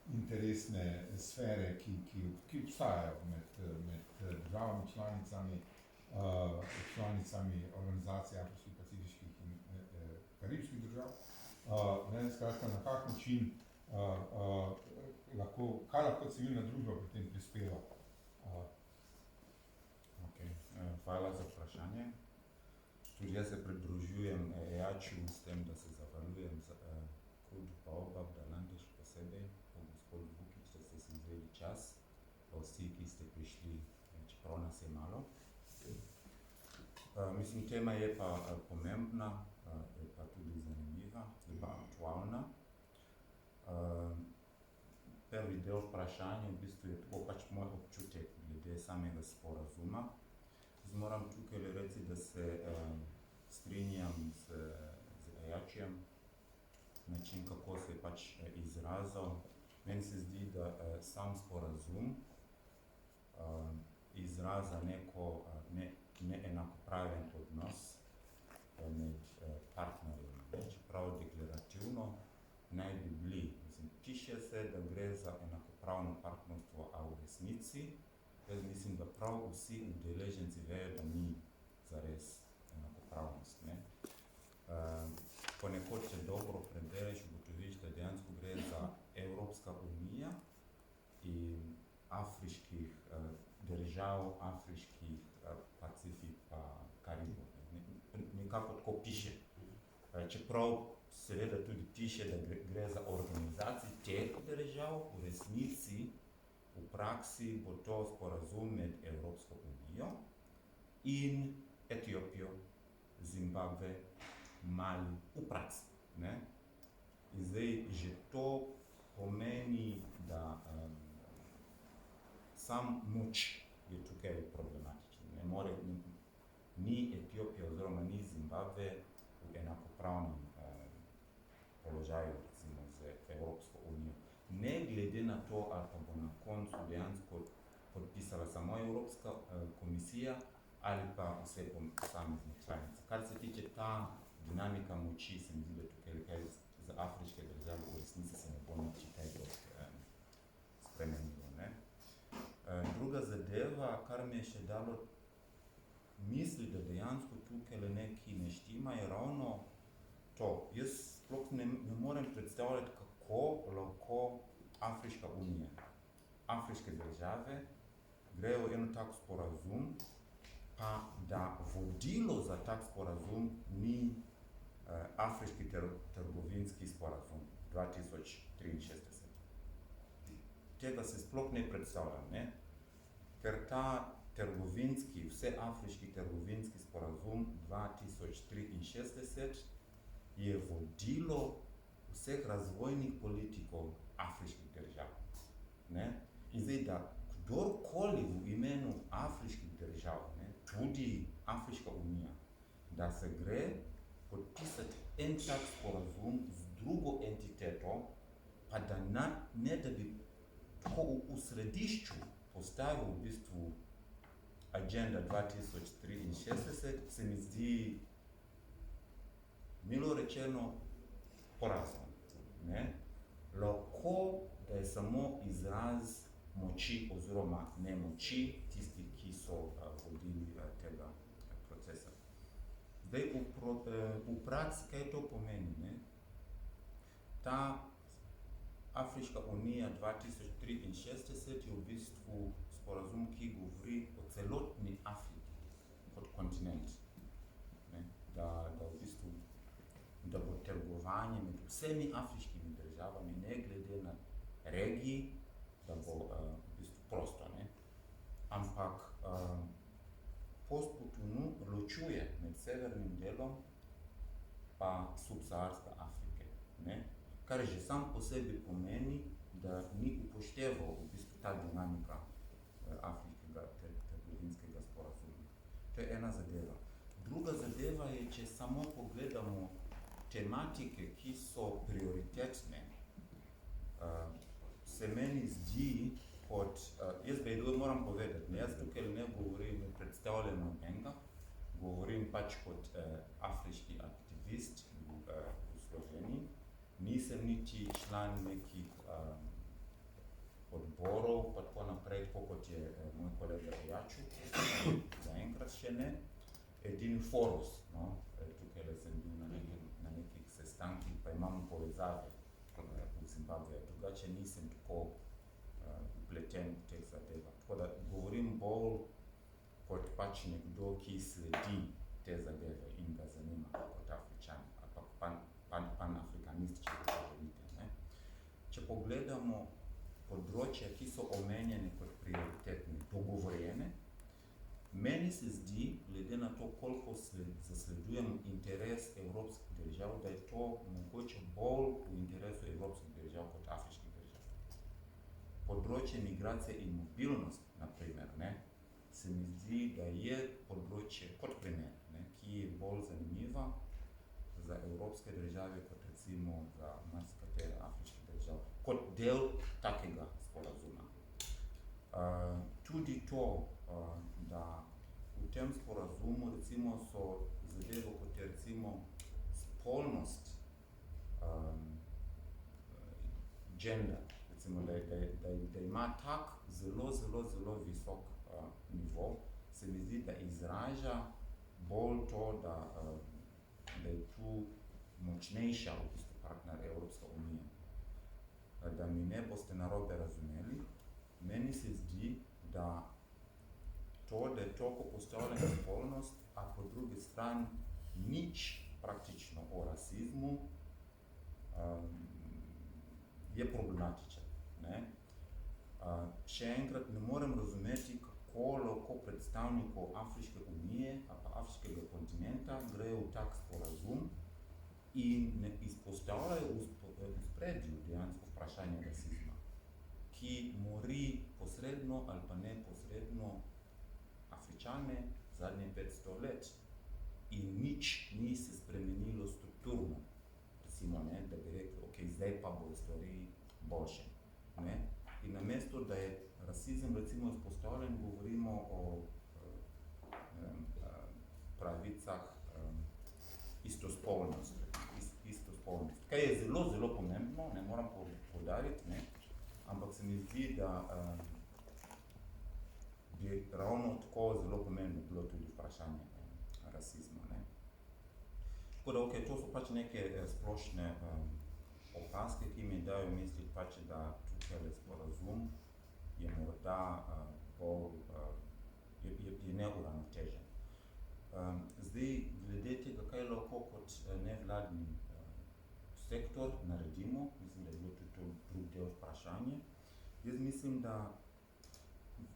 Speaker 1: interesne sfere, ki obstajajo med državami članicami organizacije Afriških, Pacifiških in Karibskih držav. Skratka, na kak način kaj lahko civilna družba pri tem prispeva?
Speaker 4: Hvala za vprašanje. Tudi jaz se pridružujem EAČ-u s tem, da se zahvaljujem za Kud Baobab, da Landež posebej, pa gospod Vukić, da ste si vzeli čas, pa vsi, ki ste prišli, čeprav nas je malo. Mislim, tema je pa pomembna, je pa tudi zanimiva, je pa aktualna. Prvi del vprašanja v bistvu je tako pač moj občutek glede samega sporazuma. Moram tukaj reči, da se strinjam z EAČ-jem, način, kako se je pač izrazil. Meni se zdi, da sam sporazum izraza neko neenakopraven odnos med partnerjem. Čeprav deklarativno naj bi bili. Piše se, da gre za enakopravno partnerstvo, a v resnici jaz mislim, da prav vsi udeleženci vejo, da ni zares enakopravnost. Ponekod, če dobro prebereš, ugotoviš, da dejansko gre za Evropska unija in afriških držav, afriških Pacifik pa Karibov. Nekako tako piše. Čeprav seveda tudi piše, da gre za organizacije teh držav, v resnici, v praksi bo to sporazum med Evropsko unijo in Etiopijo, Zimbabve, Mali, v praksi. In zdaj že to pomeni, da sam moč je tukaj problematičen. Ni Etiopija oziroma ni Zimbabve v enakopravnem položaju, recimo, z Evropsko unijo. Ne glede na to, ali pa bo na koncu dejansko podpisala samo Evropska komisija ali pa vse posamezne članice. Kar se tiče ta dinamika moči, se mi zdi, da tukaj kaj za afriške države v resnici se ne bo nič kaj spremenilo. Druga zadeva, kar mi je še dalo misli, da dejansko tukaj nekaj ne štima, je ravno to. Jaz sploh ne morem predstavljati, kako lahko Afriška unija, afriške države grejo eno tak sporazum, pa da vodilo za tak sporazum ni Afriški trgovinski sporazum 2063. Tega se sploh ne predstavljam, ker ta vseafriški trgovinski sporazum 2063 je vodilo vseh razvojnih politikov afriških držav. In zdaj, da kdorkoli v imenu afriških držav, tudi Afriška unija, da se gre podpisati en tak sporazum z drugo entiteto, pa da ne da bi tako v središču postavil v bistvu Agenda 2063, se mi zdi milo rečeno porazno. Ne? Lahko, da je samo izraz moči oziroma nemoči tistih, ki so vodili tega procesa. Zdaj, v praksi, kaj to pomeni? Ne? Ta Afriška unija 2063 je v bistvu sporazum, ki govori o celotni Afriki kot kontinent. Ne? Da v bistvu da bo trgovanje med vsemi afriškimi državami, ne glede na regiji, da bo v bistvu prosto. Ne? Ampak Post-Cotonou ločuje med severnim delom pa subsaharske Afrike. Ne? Kar že sam po sebi pomeni, da ni upošteval v bistvu ta dinamika afriškega trgovinskega sporazuma. To je ena zadeva. Druga zadeva je, če samo pogledamo tematike, ki so prioritetne, se meni zdi kot, jaz moram povedati, jaz tukaj ne govorim, ne predstavljam enega, govorim pač kot afriški aktivist v Sloveniji, nisem niti član nekih odborov, pa tako naprej, tako kot je moj kolega Jaču, zaenkrat še ne, edini Forus, no, tukaj sem bil na nekih sestankih, pa imam povezave v Zimbabveju, drugače nisem tako vpleten v teh zadevah. Tako da govorim bolj kot pač nekdo, ki sledi te zadeve in ga zanima kot Afričan, ali pa panafrikanist, če ga želite. Ne? Če pogledamo področja, ki so omenjene kot prioritetne, dogovorjene, meni se zdi, glede na to, koliko zasledujem interes evropskih držav, da je to mogoče bolj v interesu evropskih držav kot afriških držav. Področje migracije in mobilnost, na primer, ne, se mi zdi, da je področje kot primer, ne, ki je bolj zanimiva za evropske države, kot recimo za marsikatere afriške države, kot del takega sporazuma. Tudi to, da v tem sporazumu recimo so zadeve, kot je recimo spolnost, gender, recimo, da ima tak zelo visok nivo, se mi zdi, da izraža bolj to, da je tu močnejša v bistvu partner Evropska unija. Da mi ne boste narobe razumeli, meni se zdi, da da je toliko postavljena spolnost, a po drugi strani nič praktično o rasizmu, je problematičen. Ne? Še enkrat ne morem razumeti, kako lahko predstavnikov Afriške unije ali pa afriškega kontinenta grejo v tak sporazum in ne izpostavljajo v spredju dejansko vprašanje rasizma, ki mori posredno ali pa neposredno Afričane zadnje 500 let in nič ni se spremenilo strukturno. Recimo, ne, da bi rekli, ok, zdaj pa bo stvari boljše. Ne? In namesto, da je rasizem recimo izpostavljen, govorimo o pravicah istospolnosti. Kaj je zelo pomembno, ne moram poudariti, ne? Ampak se mi zdi, da bi ravno tako zelo pomembno bilo tudi vprašanje rasizma. Ne? Tako da, okay, to so pač neke splošne opaske, ki mi dajo misliti pač, da tukaj sporazum je morda bolj, je neuravnotežen. Zdaj, glede tega, kaj lahko kot nevladni sektor naredimo, mislim, da je bilo tudi to drug del vprašanje. Jaz mislim, da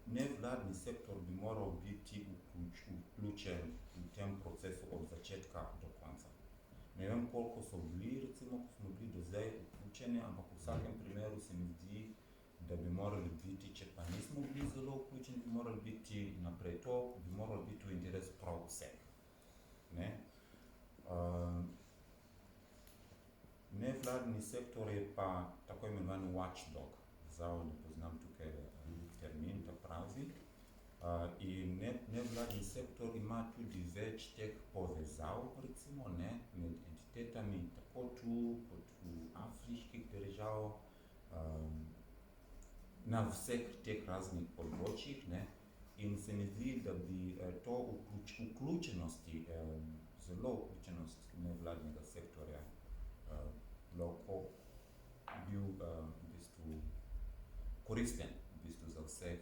Speaker 4: nevladni sektor bi moral biti vključen v tem procesu od začetka do konca. Ne vem, koliko so bili, recimo, ko smo bili do zdaj vključeni, ampak v vsakem primeru se mi zdi, da bi morali biti, če pa nismo bili zelo vključeni, bi morali biti naprej to, bi morali biti v interesu prav vseh. Ne? Nevladni sektor je pa tako imenovani watchdog, žal ne poznam tukaj termin, ta pravi. In nevladni sektor ima tudi več teh povezav, recimo, ne, med entitetami, tako tu kot v afriških držav, na vseh teh raznih področjih, ne. In se mi zdi, da bi to vključenosti, zelo vključenost nevladnega sektorja lahko bil v bistvu koristen v bistvu za vseh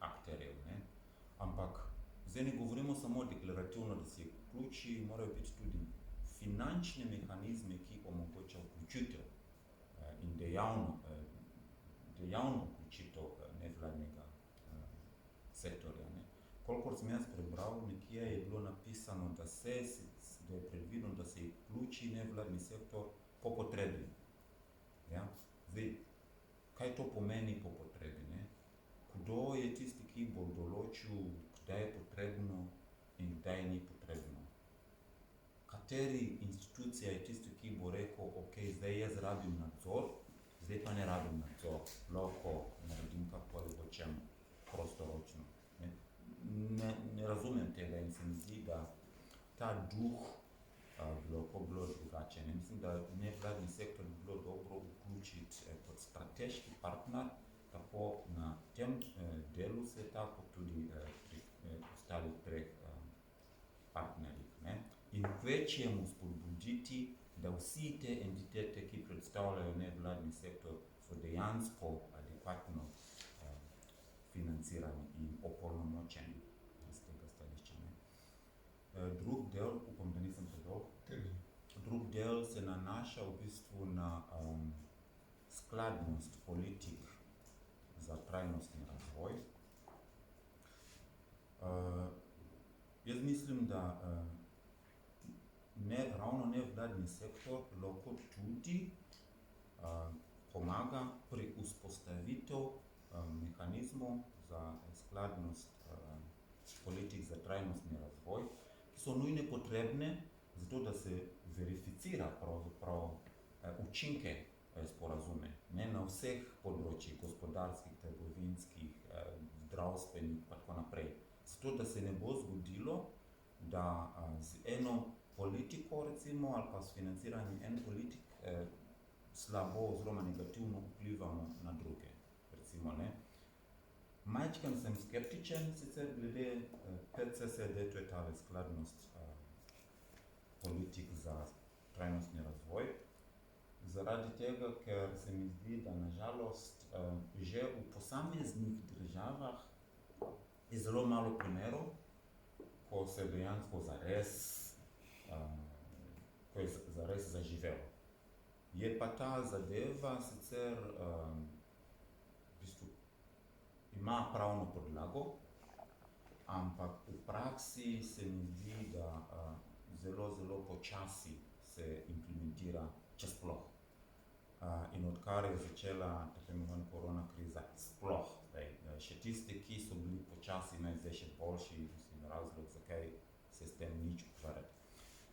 Speaker 4: akterjev, ne. Ampak zdaj ne govorimo samo deklarativno, da se vključi, morajo biti tudi finančne mehanizme, ki omogočajo vključitev in dejavno vključitev nevladnega sektorja, ne. Kolikor sem jaz prebral, nekje je bilo napisano, da je predvideno, da se vključi nevladni sektor po potrebi. Ja? Zdaj, kaj to pomeni po potrebi, ne? Kdo je tisti, ki bo določil, kdaj je potrebno in kdaj ni potrebno? Kateri institucija je tisti, ki bo rekel, ok, zdaj jaz rabim nadzor, zdaj pa ne rabim nadzor, lahko naredim kakoli hočem prostoročno. Ne razumem tega in se mi zdi, da ta duh bi lahko bilo drugače. Ne? Mislim, da nevladni sektor bi bilo dobro vključiti kot strateški partner, tako na tem delu sveta, kot tudi pri ostalih treh partnerjih. Ne? In kvečjemu spodbuditi, da vsi te entitete, ki predstavljajo nevladni sektor, so dejansko adekvatno financirani in opolnomočeni iz tega stališča. Drug del, upam, da nisem predolg, drug del se nanaša v bistvu na skladnost politik za trajnostni razvoj. Jaz mislim, da ravno nevladni sektor lahko tudi pomaga pri vzpostavitev mehanizmov za skladnost politik za trajnostni razvoj, ki so nujne potrebne, zato da se verificira pravzaprav učinke sporazume, ne, na vseh področjih, gospodarskih, trgovinskih, zdravstvenih in tako naprej. Zato da se ne bo zgodilo, da z eno politiko, recimo, ali pa s financiranjem ene politik slabo oziroma negativno vplivamo na druge. Recimo, ne. Majčkeno sem skeptičen sicer glede PCSD, to je ta skladnost politik za trajnostni razvoj, zaradi tega, ker se mi zdi, da na žalost že v posameznih državah je zelo malo primerov, ko se dejansko ko je zares zaživelo. Je pa ta zadeva sicer v bistvu ima pravno podlago, ampak v praksi se mi zdi, da zelo počasi se implementira, če sploh. In odkar je začela tako imenovana korona kriza, sploh. Še tisti, ki so bili počasi, zdaj še boljši, mislim, razlog, zakaj se s tem nič ukvarjati.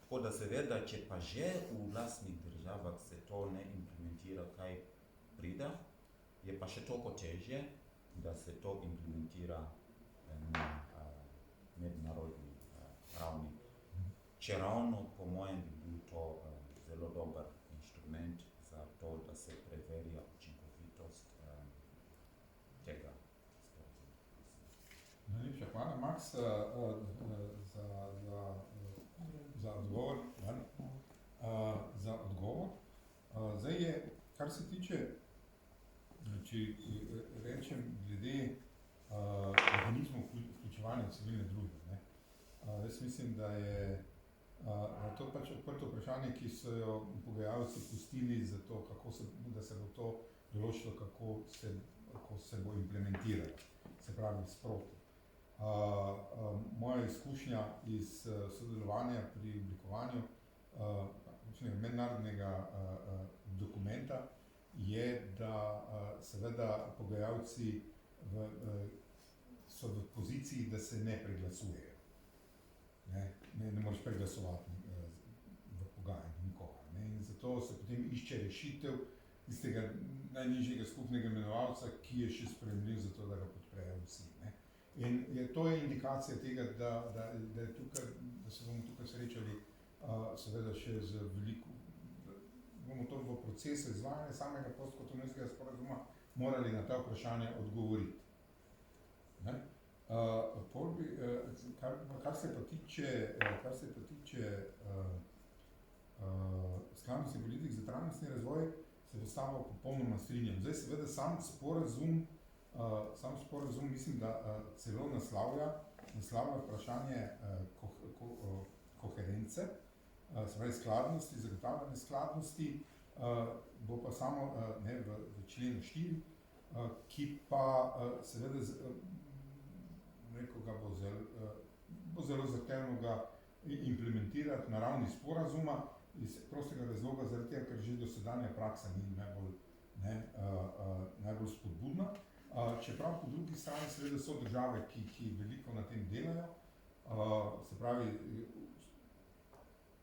Speaker 4: Tako da seveda, če pa že v lastnih državah se to ne implementira, kaj pride, je pa še toliko težje, da se to implementira na mednarodni ravni. Če ravno, po mojem, bi bil to zelo dober inštrument za to, da se preverja učinkovitost tega sporazuma.
Speaker 1: Najlepša hvala, Max, za odgovor. Zdaj je, kar se tiče, če rečem, glede mehanizmov vključevanja civilne družbe, ne. Jaz mislim, da je to pač odprto vprašanje, ki so jo pogajalci pustili za to, da se bo to določilo, kako se bo implementiralo, se pravi sproti. Moja izkušnja iz sodelovanja pri oblikovanju mednarodnega dokumenta je, da seveda pogajalci so v poziciji, da se ne preglasujejo. Ne moreš preglasovati v pogajanju nikoga. In zato se potem išče rešitev tistega najnižjega skupnega imenovalca, ki je še sprejemljiv za to, da ga podprejo vsi. In to je indikacija tega, da se bomo tukaj srečali seveda še z veliko, bomo to v procesu izvajanja samega postkotonujskega sporazuma morali na ta vprašanja odgovoriti. Kar se pa tiče skladnosti politik za trajnostni razvoj, se s tabo popolnoma strinjam. Zdaj seveda sam sporazum mislim, da celo naslavlja vprašanje koherence, se pravi skladnosti, zagotavljanje skladnosti, bo pa samo v členu 4, ki pa seveda ga bo zelo zahtevno ga implementirati na ravni sporazuma iz prostega razloga, zaradi tega, ker že dosedanja praksa ni najbolj spodbudna. Čeprav po drugi strani seveda so države, ki veliko na tem delajo, se pravi,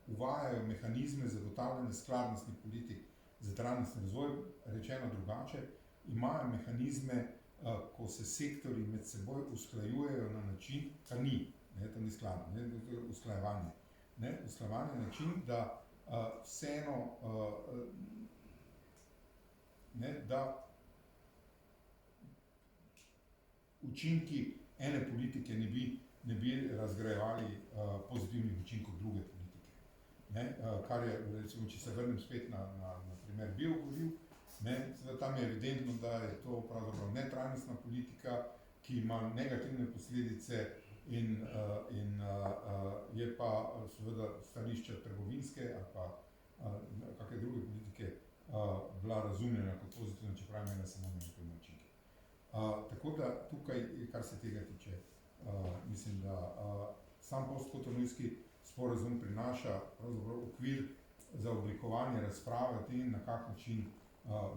Speaker 1: uvajajo mehanizme zagotavljanja skladnostnih politik za trajnostni razvoj, rečeno drugače, imajo mehanizme, ko se sektorji med seboj usklajujejo na način, kar ni, to ni skladno, usklajevanje. Usklajevanje na način, da vseeno, da učinki ene politike ne bi razgrajevali pozitivnih učinkov druge politike. Kar je, recimo, če se vrnem spet na primer biogoriv, tam je evidentno, da je to pravzaprav netrajnostna politika, ki ima negativne posledice in je pa seveda stališče trgovinske ali pa kakšne druge politike bila razumljena kot pozitivna, čeprav imela samo negativne učinke. Tako da tukaj, kar se tega tiče, mislim, da sam postkotonujski sporazum prinaša pravzaprav okvir za oblikovanje razprave o tem, na kak način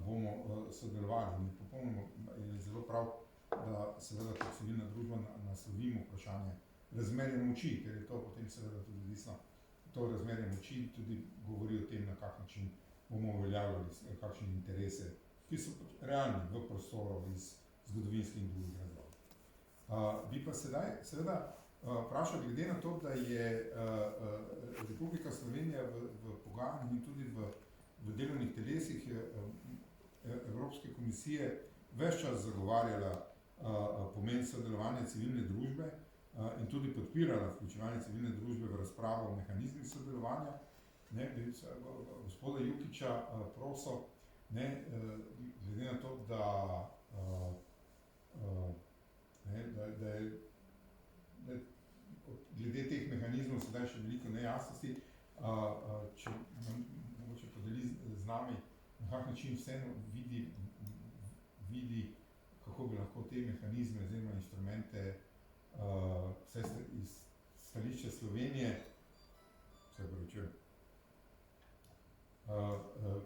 Speaker 1: bomo sodelovali. In popolnoma je zelo prav, da seveda kot civilna družba naslovimo vprašanje razmerja moči, ker je to potem seveda tudi odvisno. To razmerje moči tudi govori o tem, na kak način bomo uveljavljali kakšne interese, ki so realni v prostoru iz zgodovinskih in drugih razlogov. Bi pa sedaj seveda vprašal, glede na to, da je Republika Slovenija v pogajanjih in tudi v delovnih telesih Evropske komisije ves čas zagovarjala pomen sodelovanja civilne družbe in tudi podpirala vključevanje civilne družbe v razpravo o mehanizmih sodelovanja. Bi gospoda Jukića prosil, glede na to, da je glede teh mehanizmov sedaj še veliko nejasnosti, če mogoče podeli z nami, na kak način vseeno vidi, kako bi lahko te mehanizme oziroma instrumente vse iz stališča Slovenije,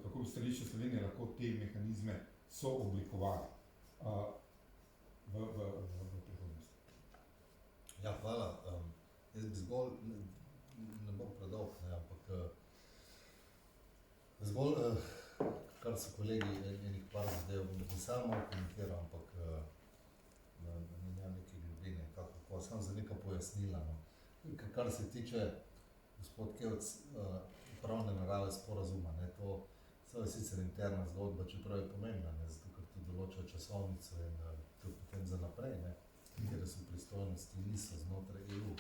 Speaker 1: kako bi stališča Slovenije lahko te mehanizme sooblikovali v prihodnosti.
Speaker 2: Ja, hvala. Jaz bi zgolj, ne bom predolg, ampak zgolj, kar so kolegi enih par zadev, bom samo komentiral, ampak nemam neke globine, kako, samo za neka pojasnila. Kar se tiče, gospod Kevc, pravne narave sporazuma, to je sicer interna zgodba, čeprav je pomembna, zato ker to določa časovnico in tudi potem za naprej, katere so pristojnosti niso znotraj EU.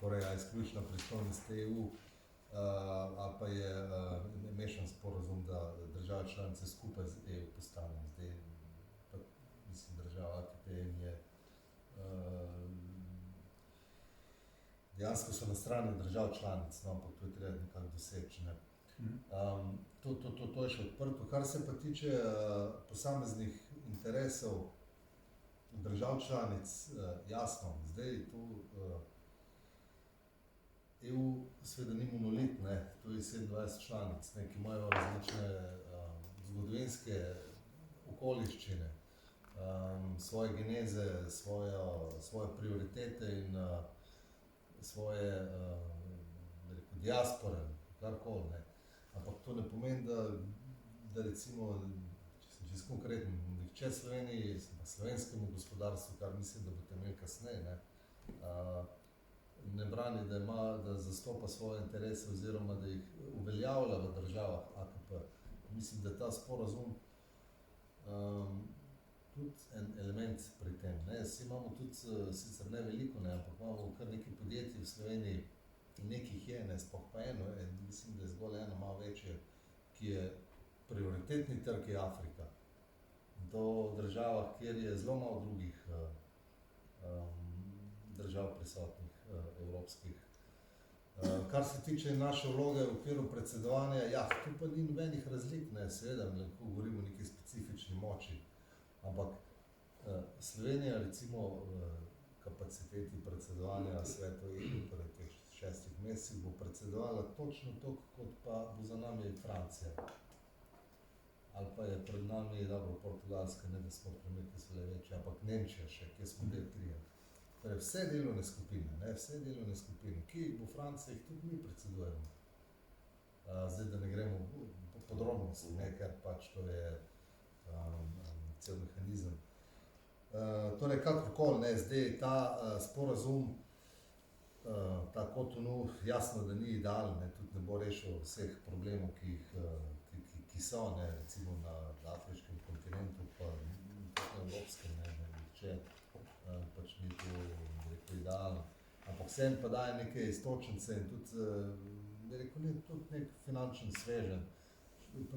Speaker 2: Torej, izključna pristojnost EU, ali pa je mešan sporazum, da države članice skupaj z EU postanejo. Zdaj, pa, mislim, država AKP je dejansko so na strani držav članic, ampak to je treba nekako doseči. To je še odprto. Kar se pa tiče posameznih interesov držav članic, jasno, zdaj tu EU seveda ni monolit, to je 27 članic, ki imajo različne zgodovinske okoliščine, svoje geneze, svoje prioritete in svoje diaspore, karkoli. Ne. Ampak to ne pomeni, da recimo, če sem čisto konkreten, nihče Sloveniji, slovenskemu gospodarstvu, kar mislim, da boste imeli kasneje, ne brani, da zastopa svoje interese oziroma da jih uveljavlja v državah AKP. Mislim, da ta sporazum tudi en element pri tem. Imamo tudi, sicer ne veliko, ampak imamo kar nekaj podjetij v Sloveniji, nekih je, sploh pa eno, mislim, da je zgolj eno malo večje, ki je prioritetni trg je Afrika. Do državah, kjer je zelo malo drugih držav prisotnih, evropskih. Kar se tiče naše vloge v okviru predsedovanja, tu pa ni nobenih razlik, seveda lahko govorimo o neki specifični moči, ampak Slovenija recimo v kapaciteti predsedovanja svetu EU, torej teh 6 mesecih, bo predsedovala točno toliko, kot pa bo za nami Francija. Ali pa je pred nami, dobro, Portugalska, ne da smo premike so le večji, ampak Nemčija še, kjer smo del 3. Torej vse delovne skupine, ki bo Francija, jih tudi mi predsedujemo. Zdaj, da ne gremo po podrobnosti, ker pač to je cel mehanizem. Torej, kakorkoli, zdaj ta sporazum, ta Cotonou, jasno, da ni idealen, tudi ne bo rešil vseh problemov, ki so, recimo na afriškem kontinentu, pa na evropskem, nihče pač ni to rekel idealno. Ampak vsem pa daje neke iztočnice in tudi, tudi nek finančen sveženj.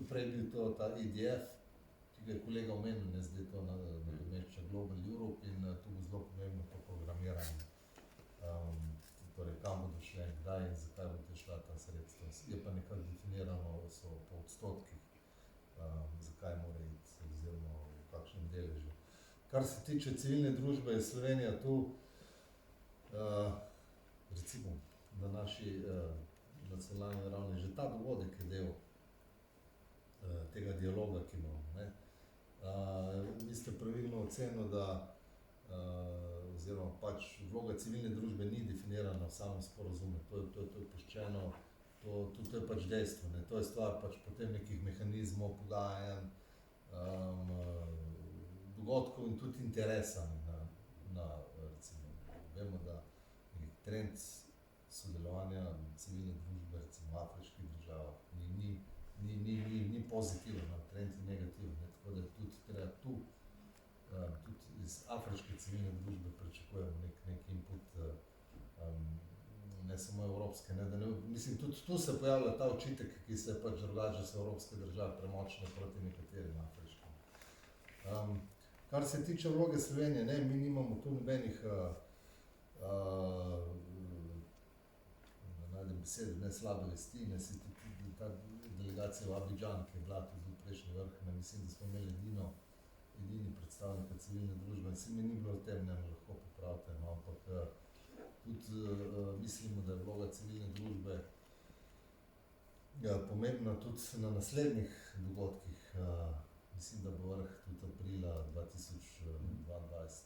Speaker 2: Prej bil to ta EDF, ki ga je kolega omenil, zdaj to nadomešča Global Europe in to bo zelo pomembno to programiranje. Torej, kam bodo šle, kdaj in zakaj bodo šla ta sredstva. Je pa nekako definirano, so po odstotkih, zakaj mora iti oziroma v kakšnem deležu. Kar se tiče civilne družbe, je Slovenija tu, recimo na naši nacionalni ravni, že ta dogodek je del tega dialoga, ki imamo. Vi ste pravilno ocenili, da oziroma pač vloga civilne družbe ni definirana v samem sporazumu. To je puščeno, to je pač dejstvo. To je stvar pač potem nekih mehanizmov, pogajanj, dogodkov in tudi interesa recimo, vemo, da je trend sodelovanja civilne družbe, recimo v afriških državah, ni pozitiven, trend je negativen. Tako da tudi treba tudi iz afriške civilne družbe pričakujemo nek input, ne samo evropske. Mislim, tudi tu se pojavlja ta očitek, ki se pač drugače so evropske države premočne proti nekaterim afriškim. Kar se tiče vloge Slovenije, mi nimamo tu nobenih, najdem besede, ne slabe vesti, tudi ta delegacija v Abidžan, ki je bila tudi prejšnji vrh, mislim, da smo imeli edini predstavnika civilne družbe. Vsi mi ni bilo v tem, lahko popravite, ampak tudi mislimo, da je vloga civilne družbe pomembna tudi na naslednjih dogodkih. Mislim, da bo vrh tudi aprila 2022.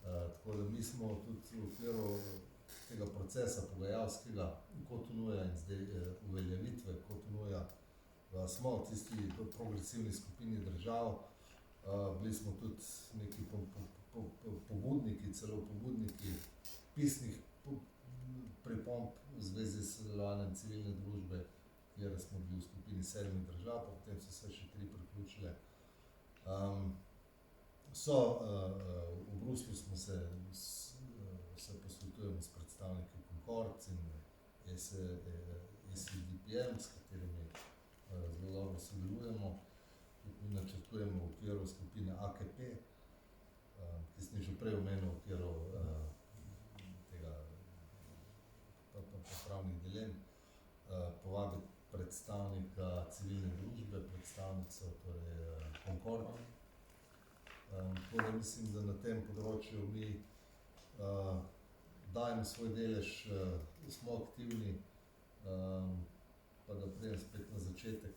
Speaker 2: Tako da mi smo tudi v okviru tega procesa pogajalskega Cotonouja in zdaj uveljavitve Cotonouja smo v tisti progresivni skupini držav. Bili smo tudi neki pobudniki, celo pobudniki pisnih pripomb v zvezi s sodelovanjem civilne družbe, kjer smo bili v skupini 7 držav, potem so se še 3 priključile. V Bruslju smo se posvetujemo s predstavniki Concord in ECDPM, s katerimi zelo dobro sodelujemo. Mi načrtujemo v okviru skupine AKP, ki sem že prej omenil v okviru tega pravnih dilem, povabiti predstavnika civilne družbe, predstavnico, torej Concord. Tako da mislim, da na tem področju mi dajemo svoj delež, smo aktivni, pa da pridem spet na začetek,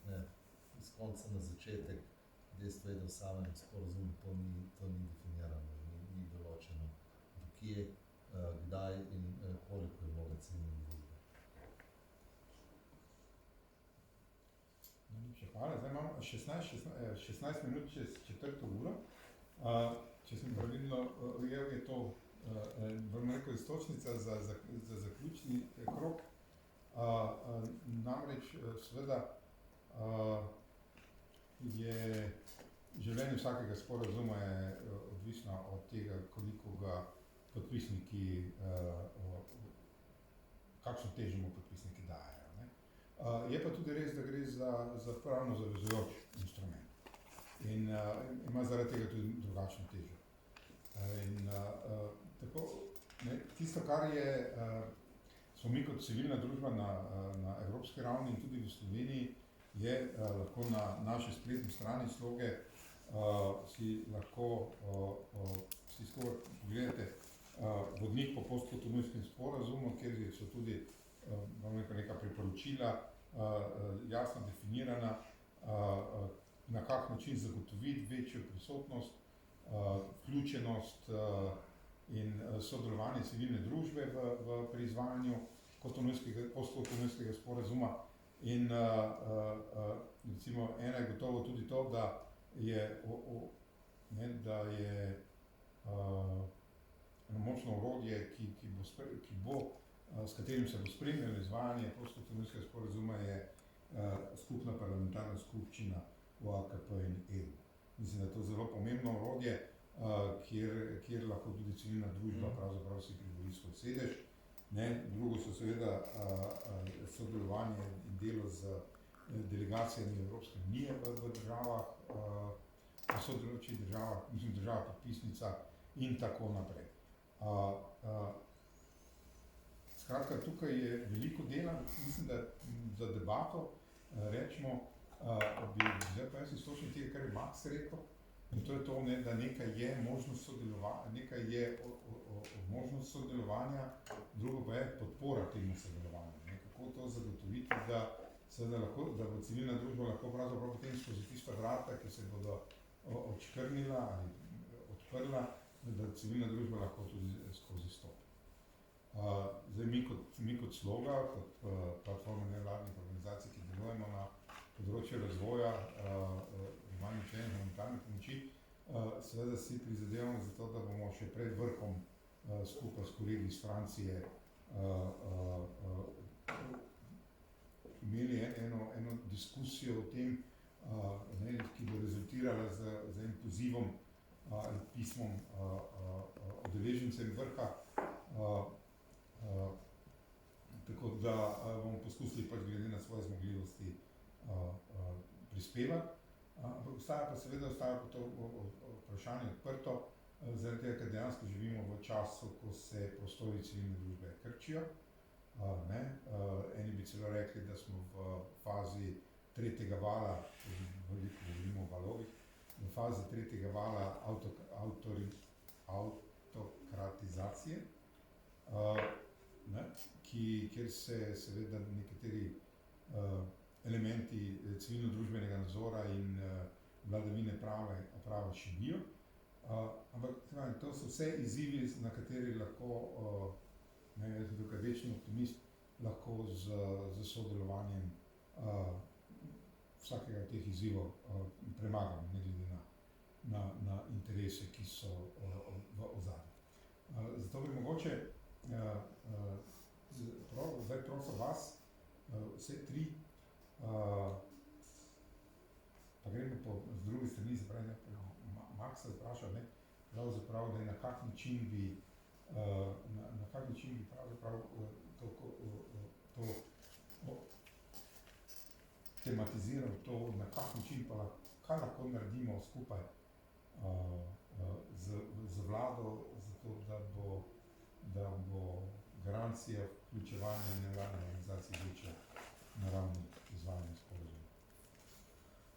Speaker 2: iz konca na začetek, dejstvo je, da v samem sporazumu to ni definirano, ni določeno, kje, kdaj in koliko je vloga vloga civilne družbe?
Speaker 1: Najlepša hvala. Zdaj imam 16 minut čez 4. uro. Če sem pravilno ujel, je to bom rekel istočnica za zaključni krog. Namreč seveda je življenje vsakega sporazuma je odvisno od tega, koliko ga podpisniki, kakšno težo mu podpisniki dajejo. Ne? Je pa tudi res, da gre za pravno zavezujoč instrument in ima zaradi tega tudi drugačno težo. Tako, ne, tisto, kar je, smo mi kot civilna družba na evropski ravni in tudi v Sloveniji, je lahko na naši spletni strani Sloge si lahko si skoro pogledate vodnik po postkotonujskem sporazumu, kjer so tudi neka priporočila jasno definirana, na kak način zagotoviti večjo prisotnost, vključenost in sodelovanje civilne družbe pri izvajanju postkotonujskega sporazuma. In recimo ena je gotovo tudi to, da je eno močno orodje, s katerim se bo spremljalo izvajanje postkotonujskega sporazuma, je skupna parlamentarna skupščina OAKP in EU. Mislim, da je to zelo pomembno orodje, kjer lahko tudi civilna družba pravzaprav si pribori svoj sedež. Ne? Drugo so seveda sodelovanje in delo z delegacijami Evropske unije v državah, sodelujočih državah, mislim, država podpisnica in tako naprej. Skratka, tukaj je veliko dela, mislim, da za debato rečemo, bi vzel pa jaz iztočnik tega, kar je Max rekel, in to je to, ne, da nekaj je možnost sodelovanja, drugo pa je podpora temu sodelovanju. Ne. Kako to zagotoviti, da bo civilna družba lahko pravzaprav potem skozi tista vrata, ki se bodo odškrnila ali odprla, da civilna družba lahko tudi skozi stopi. Zdaj mi kot Sloga, kot platforma nevladnih organizacij, ki delujemo na področju razvoja, humanitarne pomoči, seveda si prizadevamo za to, da bomo še pred vrhom skupaj s kolegi iz Francije imeli eno diskusijo o tem, ki bo rezultirala z enim pozivom ali pismom udeležencem vrha, tako da bomo poskusili pač glede na svoje zmogljivosti prispevati. Ostaja pa to vprašanje odprto, zaradi tega, ker dejansko živimo v času, ko se prostori civilne družbe krčijo. Eni bi celo rekli, da smo v fazi tretjega vala, veliko govorimo o valovih, v fazi tretjega vala avtokratizacije, kjer se seveda nekateri elementi civilno-družbenega nadzora in vladavine prava šibijo. Ampak to so vse izzivi, na kateri lahko, jaz sem tukaj večni optimist, lahko z sodelovanjem vsakega teh izzivov premagamo, ne glede na interese, ki so v ozadju. Zato bi mogoče zdaj prosil vas, vse tri, pa gremo z druge strani, se pravi, Maxa vprašal, pravzaprav, da na kak način bi pravzaprav to tematiziral, na kak način pa kaj lahko naredimo skupaj z vlado, zato da bo garancija vključevanja nevladnih organizacij večja na ravni izvajanja sporazuma.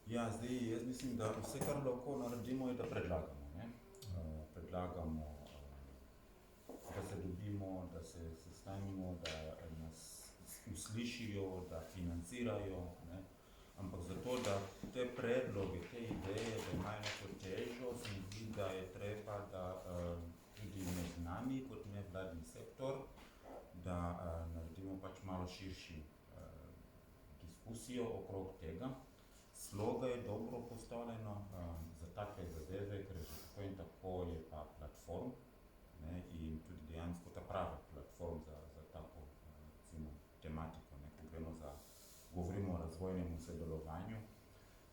Speaker 4: Ja, zdaj jaz mislim, da vse, kar lahko naredimo, je, da predlagamo. Ne? Predlagamo, da se dobimo, da se sestanemo, da nas uslišijo, da financirajo. Ne? Ampak zato, da te predloge, te ideje, da imajo neko težo, se mi zdi, da je treba, da tudi med nami, kot nevladni sektor, da naredimo pač malo širši diskusijo okrog tega. Sloga je dobro postavljena za take zadeve, ker že tako in tako je pa platform, ne, in tudi dejansko ta prava platform za tako recimo, tematiko, ne, ko govorimo o razvojnem sodelovanju.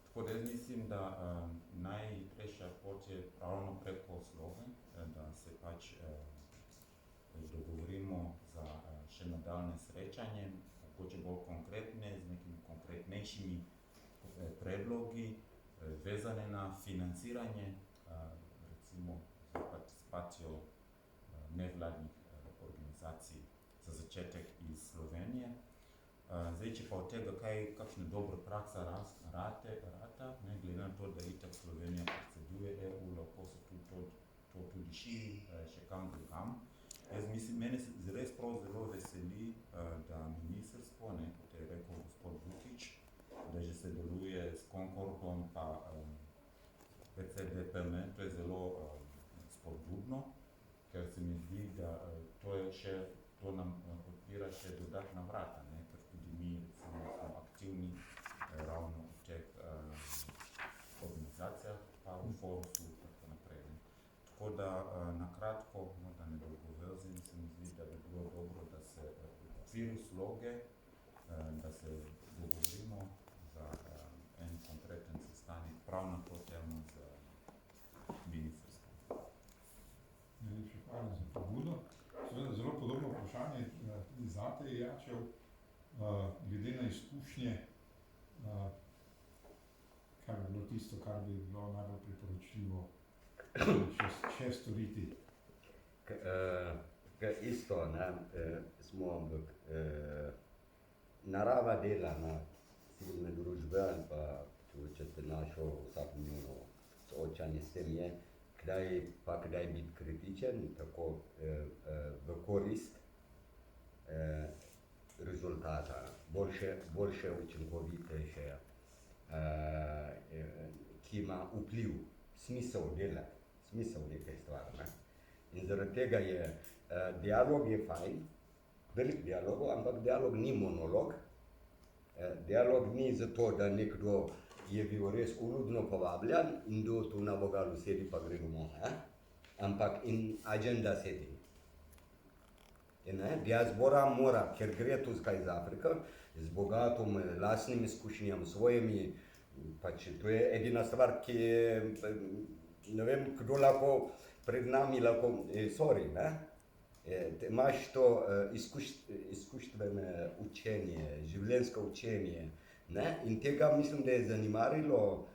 Speaker 4: Tako da jaz mislim, da najhitrejša pot je ravno preko sloge, da se pač dogovorimo za še nadaljne srečanje, mogoče bolj konkretne, z nekimi konkretnejšimi predlogi, vezane na financiranje, recimo za participacijo nevladnih organizacij za začetek iz Slovenije. Zdaj, če pa od tega kakšna dobra praksa rata, ne, glede na to, da itak Slovenija predseduje EU, lahko se to tudi širi še kam drugam. Jaz mislim, mene se res prav zelo veseli, da ministrstvo, ne, kot je rekel gospod Vukić, da že se deluje s Concordom pa PCDPM, to je zelo spodbudno, ker se mi zdi, da to nam odpira še dodatna vrata, ne, ker tudi mi recimo smo aktivni ravno v teh organizacijah, pa v Forusu in tako naprej. Ne. Tako da na kratko, no, da ne dolgovezim, se mi zdi, da bi bilo dobro, da se v okviru sloge, da se dogovorimo za en konkreten sestanek prav na to temo z ministrstvom.
Speaker 1: Najlepša hvala za pobudo. Seveda zelo podobno vprašanje tudi zate je Jačev, glede na izkušnje, kaj bi bilo tisto, kar bi bilo najbolj priporočljivo še storiti?
Speaker 3: Isto, ne, smo narava dela na civilne družbe ali pa če ste našo vsakodnevno soočanje s tem je, kdaj biti kritičen, tako v korist rezultata, boljše učinkovitejše, ki ima vpliv, smisel dela, smisel nekaj stvari. Ne? In zaradi tega je dialog je fajn, velik dialog, ampak dialog ni monolog. Dialog ni zato, da nekdo je bil res uludno povabljen in do tu na vogalu sedi pa gre domov, ampak in agenda sedi. In diaspora mora, ker gre tu skaj iz Afrike, z bogatom, lastnimi izkušnjami, svojimi, pač to je edina stvar, ki je, ne vem, kdo lahko pred nami lahko, ne? Imaš to izkuštvene učenje, življenjsko učenje, ne? In tega mislim, da je zanimarilo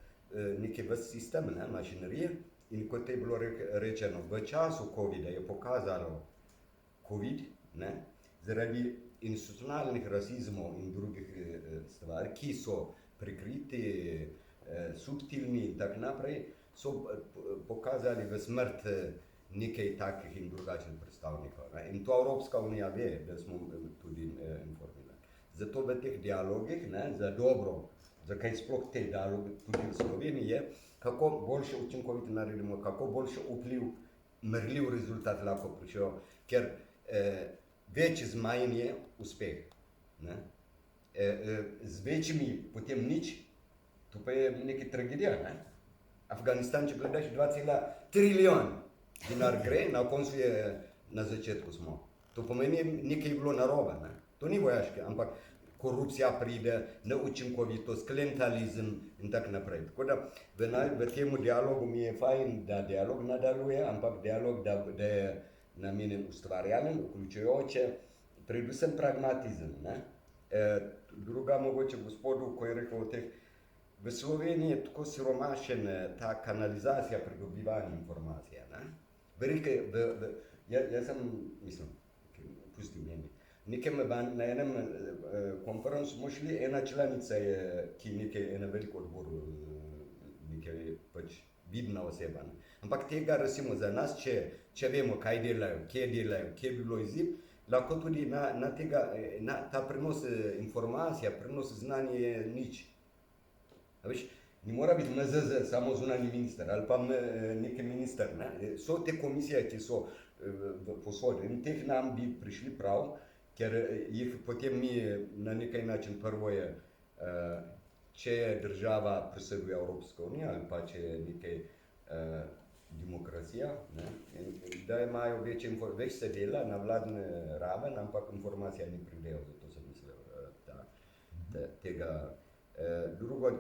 Speaker 3: neki ves sistem, ne? Mašinerije. In kot je bilo rečeno, v času COVID-a je pokazalo COVID, ne? Zaradi institucionalnih rasizmov in drugih stvari, ki so prikriti, subtilni in tako naprej, so pokazali v smrt nekaj takih in drugačnih predstavnikov. Ne? In to Evropska unija ve, da smo tudi informirani. Zato v teh dialogih, ne, za dobro, zakaj sploh te dialogi tudi v Sloveniji je, kako boljše učinkovito naredimo, kako boljše vpliv, merljiv rezultat lahko prišel, ker več z manj je uspeh. Ne? Z večjimi potem nič, to pa je nekaj tragedija. Ne? Afganistan, če gledaš 2,3 trilijona dinar gre, na koncu je na začetku smo. To pomeni, nekaj je bilo narobe. Ne? To ni vojaške, ampak korupcija pride, neučinkovitost, klientelizem in tako naprej. Tako da v tem dialogu mi je fajn, da dialog nadaljuje, ampak dialog, da je namenjen ustvarjanjem, vključujoče, predvsem pragmatizem. Ne? Druga mogoče gospodu, ko je rekel o teh, v Sloveniji je tako siromašen ta kanalizacija pridobivanja informacije. Jaz sem, mislim, pusti meni, na enem konferencu smo šli, ena članica je, ki ena veliko odbor, nekaj pač vidna oseba. Ne? Ampak tega recimo za nas, če vemo, kaj delajo, kje bi bilo izziv, lahko tudi na ta prenos informacija, prenos znanja je nič. Veš, ne mora biti MZZ samo zunanji minister ali pa neki minister. Ne? So te komisije, ki so posode in teh nam bi prišli prav, ker jih potem mi na nekaj način prvo je, če je država preseguje Evropsko unijo ali pa če je nekaj demokracija, ne, da imajo več se dela na vladne raven, ampak informacija ni pridejo, zato sem mislil tega. Drugo,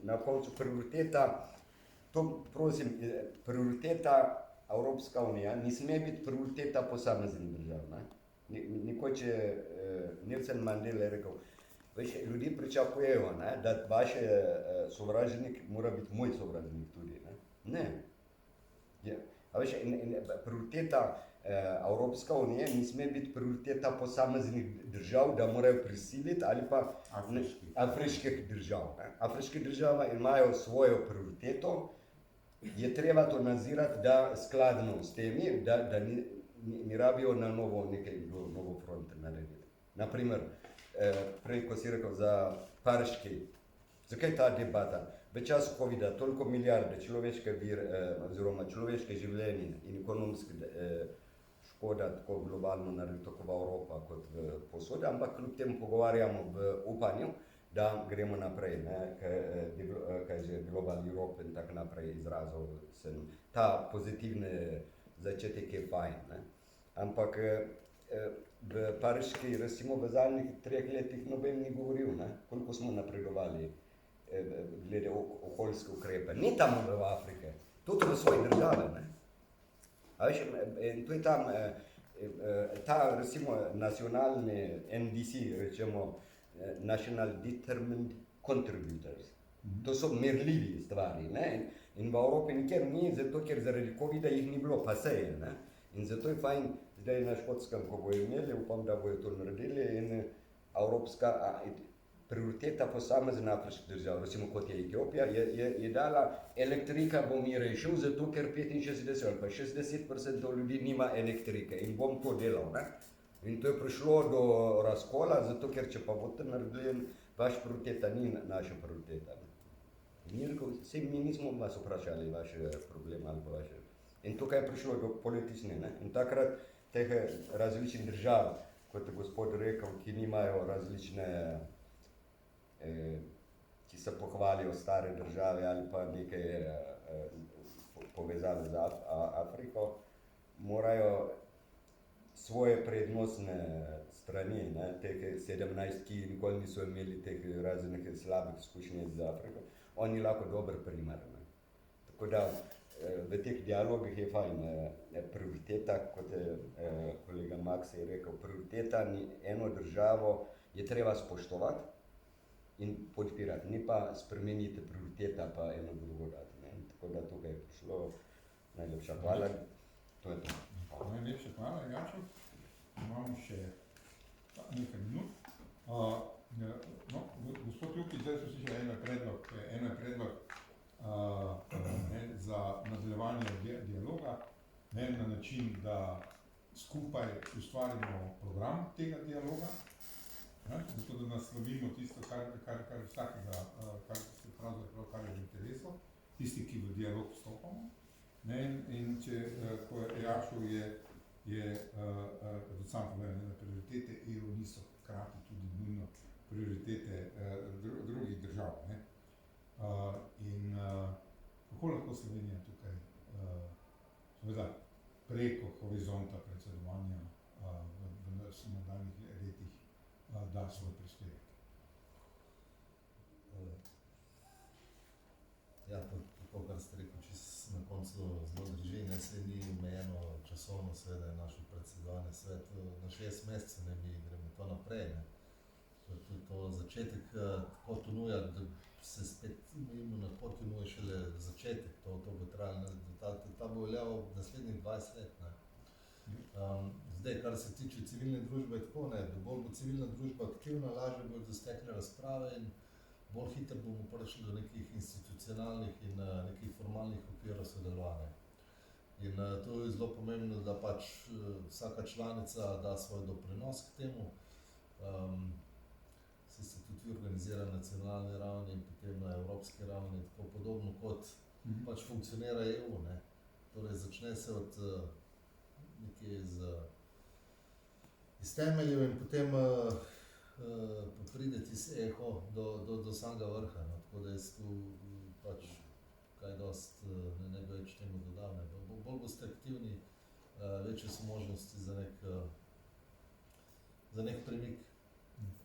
Speaker 3: na koncu prioriteta, to prosim, prioriteta Evropska unija ne sme biti prioriteta posameznih držav. Nekoč je Nelson Mandela rekel, veš, ljudje pričakujejo, ne, da vaš sovražnik mora biti moj sovražnik tudi. Ne. A veš, prioriteta Evropska unija ne sme biti prioriteta posameznih držav, da morajo prisiliti ali pa afriških držav. Afriške države imajo svojo prioriteto, je treba to nadzirati, da skladno s temi, da ne rabijo na novo nekaj novo fronte narediti. Naprimer, prej, ko si rekel za pariški, zakaj ta debata? V času covida toliko milijarde človeške oziroma človeške življenje in ekonomske škoda tako globalno naredi tako v Evropa kot v posod, ampak kljub temu pogovarjamo v upanju, da gremo naprej, kaj že Global Europe in tako naprej izrazil sem. Ta pozitivni začetek je fajn, ne? Ampak v pariški, recimo v zadnjih 3 letih noben ni govoril, ne? Koliko smo napredovali glede okoljske ukrepe. Ni tam v Afrike, tudi v svoji državi, ne? A veš, to je tam, ta recimo nacionalni NDC, rečemo, National Determined Contributors. To so merljivi stvari, ne? In v Evropi nikjer ni, zato ker zaradi covida jih ni bilo, pa se je, ne? In zato je fajn, zdaj na Škotskem, ko bojo imeli, upam, da bojo to naredili in evropska prioriteta posamezne afriške države, recimo kot je Etiopija, je dala elektrika bom ji rešil, zato ker 65 ali pa 60% ljudi nima elektrike in bom to delal, ne? In to je prišlo do razkola, zato ker če pa boste naredili, vaš prioriteta ni naša prioriteta. In je rekel, saj mi nismo vas vprašali vaše probleme ali pa vaše. In tukaj je prišlo do politične, ne? In takrat teh različnih držav, kot je gospod rekel, ki nimajo različne, ki se pohvalijo stare države ali pa nekaj povezave z Afriko, morajo svoje prednostne strani, ne, teh 17, ki nikoli niso imeli teh raznih slabih izkušnj z Afriko, oni lahko dober primer, ne. Tako da v teh dialogih je fajn, prioriteta, kot je kolega Max je rekel, prioriteta eno državo je treba spoštovati in podpirati, ni pa spremeniti prioriteta pa eno drugo dati, ne. Tako da tukaj je prišlo, najlepša hvala, to je to.
Speaker 1: Najlepša hvala, Jačo. Imamo še nekaj minut. Gospod Ljukić, zdaj so slišali eno je predlog za nadaljevanje dialoga, na način, da skupaj ustvarimo program tega dialoga, zato da naslovimo tisto, kar vsakega, kar je v interesu, tisti, ki v dialog vstopamo. In če, ko je Jašo je sam povedal, da prioritete EU niso hkrati tudi nujno prioritete drugih držav. In kako lahko Slovenija tukaj seveda preko horizonta predsedovanja v nadaljnjih letih da svoj prispevek?
Speaker 2: Ja, to, kar ste rekel, čisto na koncu zelo drži, ne, se ni omejeno časovno, seveda je naše predsedovanje svet na 6 mesecev, ne, mi gremo to naprej, ne. To začetek Cotonouja, da se spet imamo na Cotonou šele začetek, to bo trajalo, ta bo veljal naslednjih 20 let, ne. Zdaj, kar se tiče civilne družbe, tako ne, da bolj bo civilna družba aktivna, lažje bodo stekle razprave in bolj hitro bomo prišli do nekih institucionalnih in nekih formalnih okvirov sodelovanja. In to je zelo pomembno, da pač vsaka članica da svoj doprinos k temu. Vsi se tudi organizira na nacionalni ravni in potem na evropski ravni, tako podobno kot pač funkcionira EU, ne. Torej začne se od nekje iz iz temeljev in potem prideti iz eho do samega vrha. No. Tako da jaz tu pač kaj dost ne bi več temu dodal. Ne. Bolj boste aktivni, večje so možnosti za nek premik.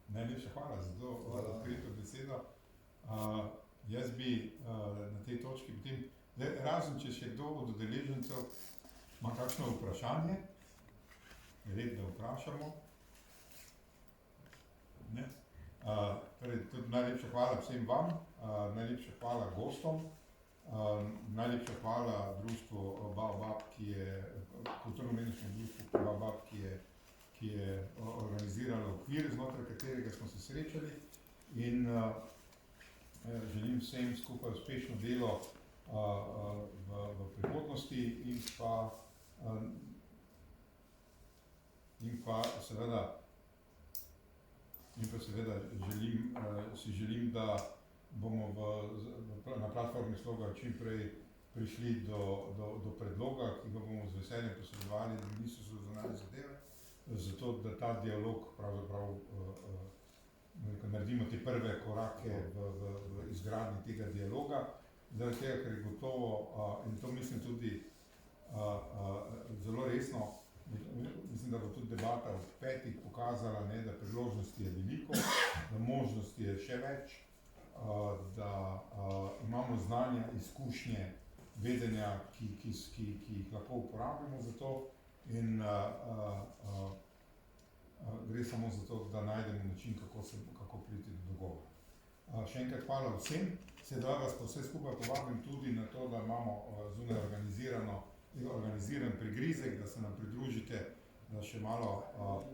Speaker 1: Najlepša hvala za to odkrito besedo. Jaz bi na tej točki potem, razen če še kdo od udeležencev ima kakšno vprašanje, red, da vprašamo. Ne? Torej, tudi najlepša hvala vsem vam, najlepša hvala gostom, najlepša hvala društvu Baobab, kulturno-umetniškemu društvu Baobab, ki je organiziralo okvir, znotraj katerega smo se srečali, in želim vsem skupaj uspešno delo v prihodnosti in pa seveda želim, da bomo na platformi Sloga čim prej prišli do predloga, ki ga bomo z veseljem posredovali na Ministrstvu za zunanje zadeve, zato da ta dialog pravzaprav naredimo te prve korake v izgradnji tega dialoga, zaradi tega, ker je gotovo, in to mislim tudi zelo resno, mislim, da bo tudi debata v petih pokazala, ne, da priložnosti je veliko, da možnosti je še več, da imamo znanja, izkušnje, vedenja, ki jih lahko uporabimo za to, in gre samo za to, da najdemo način, kako priti do dogovora. Še enkrat hvala vsem, sedaj vas pa vse skupaj povabim tudi na to, da imamo zunaj organiziran prigrizek, da se nam pridružite, da še malo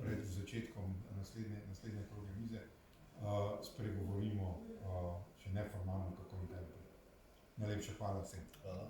Speaker 1: pred začetkom naslednje krogle mize spregovorimo še neformalno, kako in kaj. Najlepša hvala vsem.
Speaker 2: Hvala.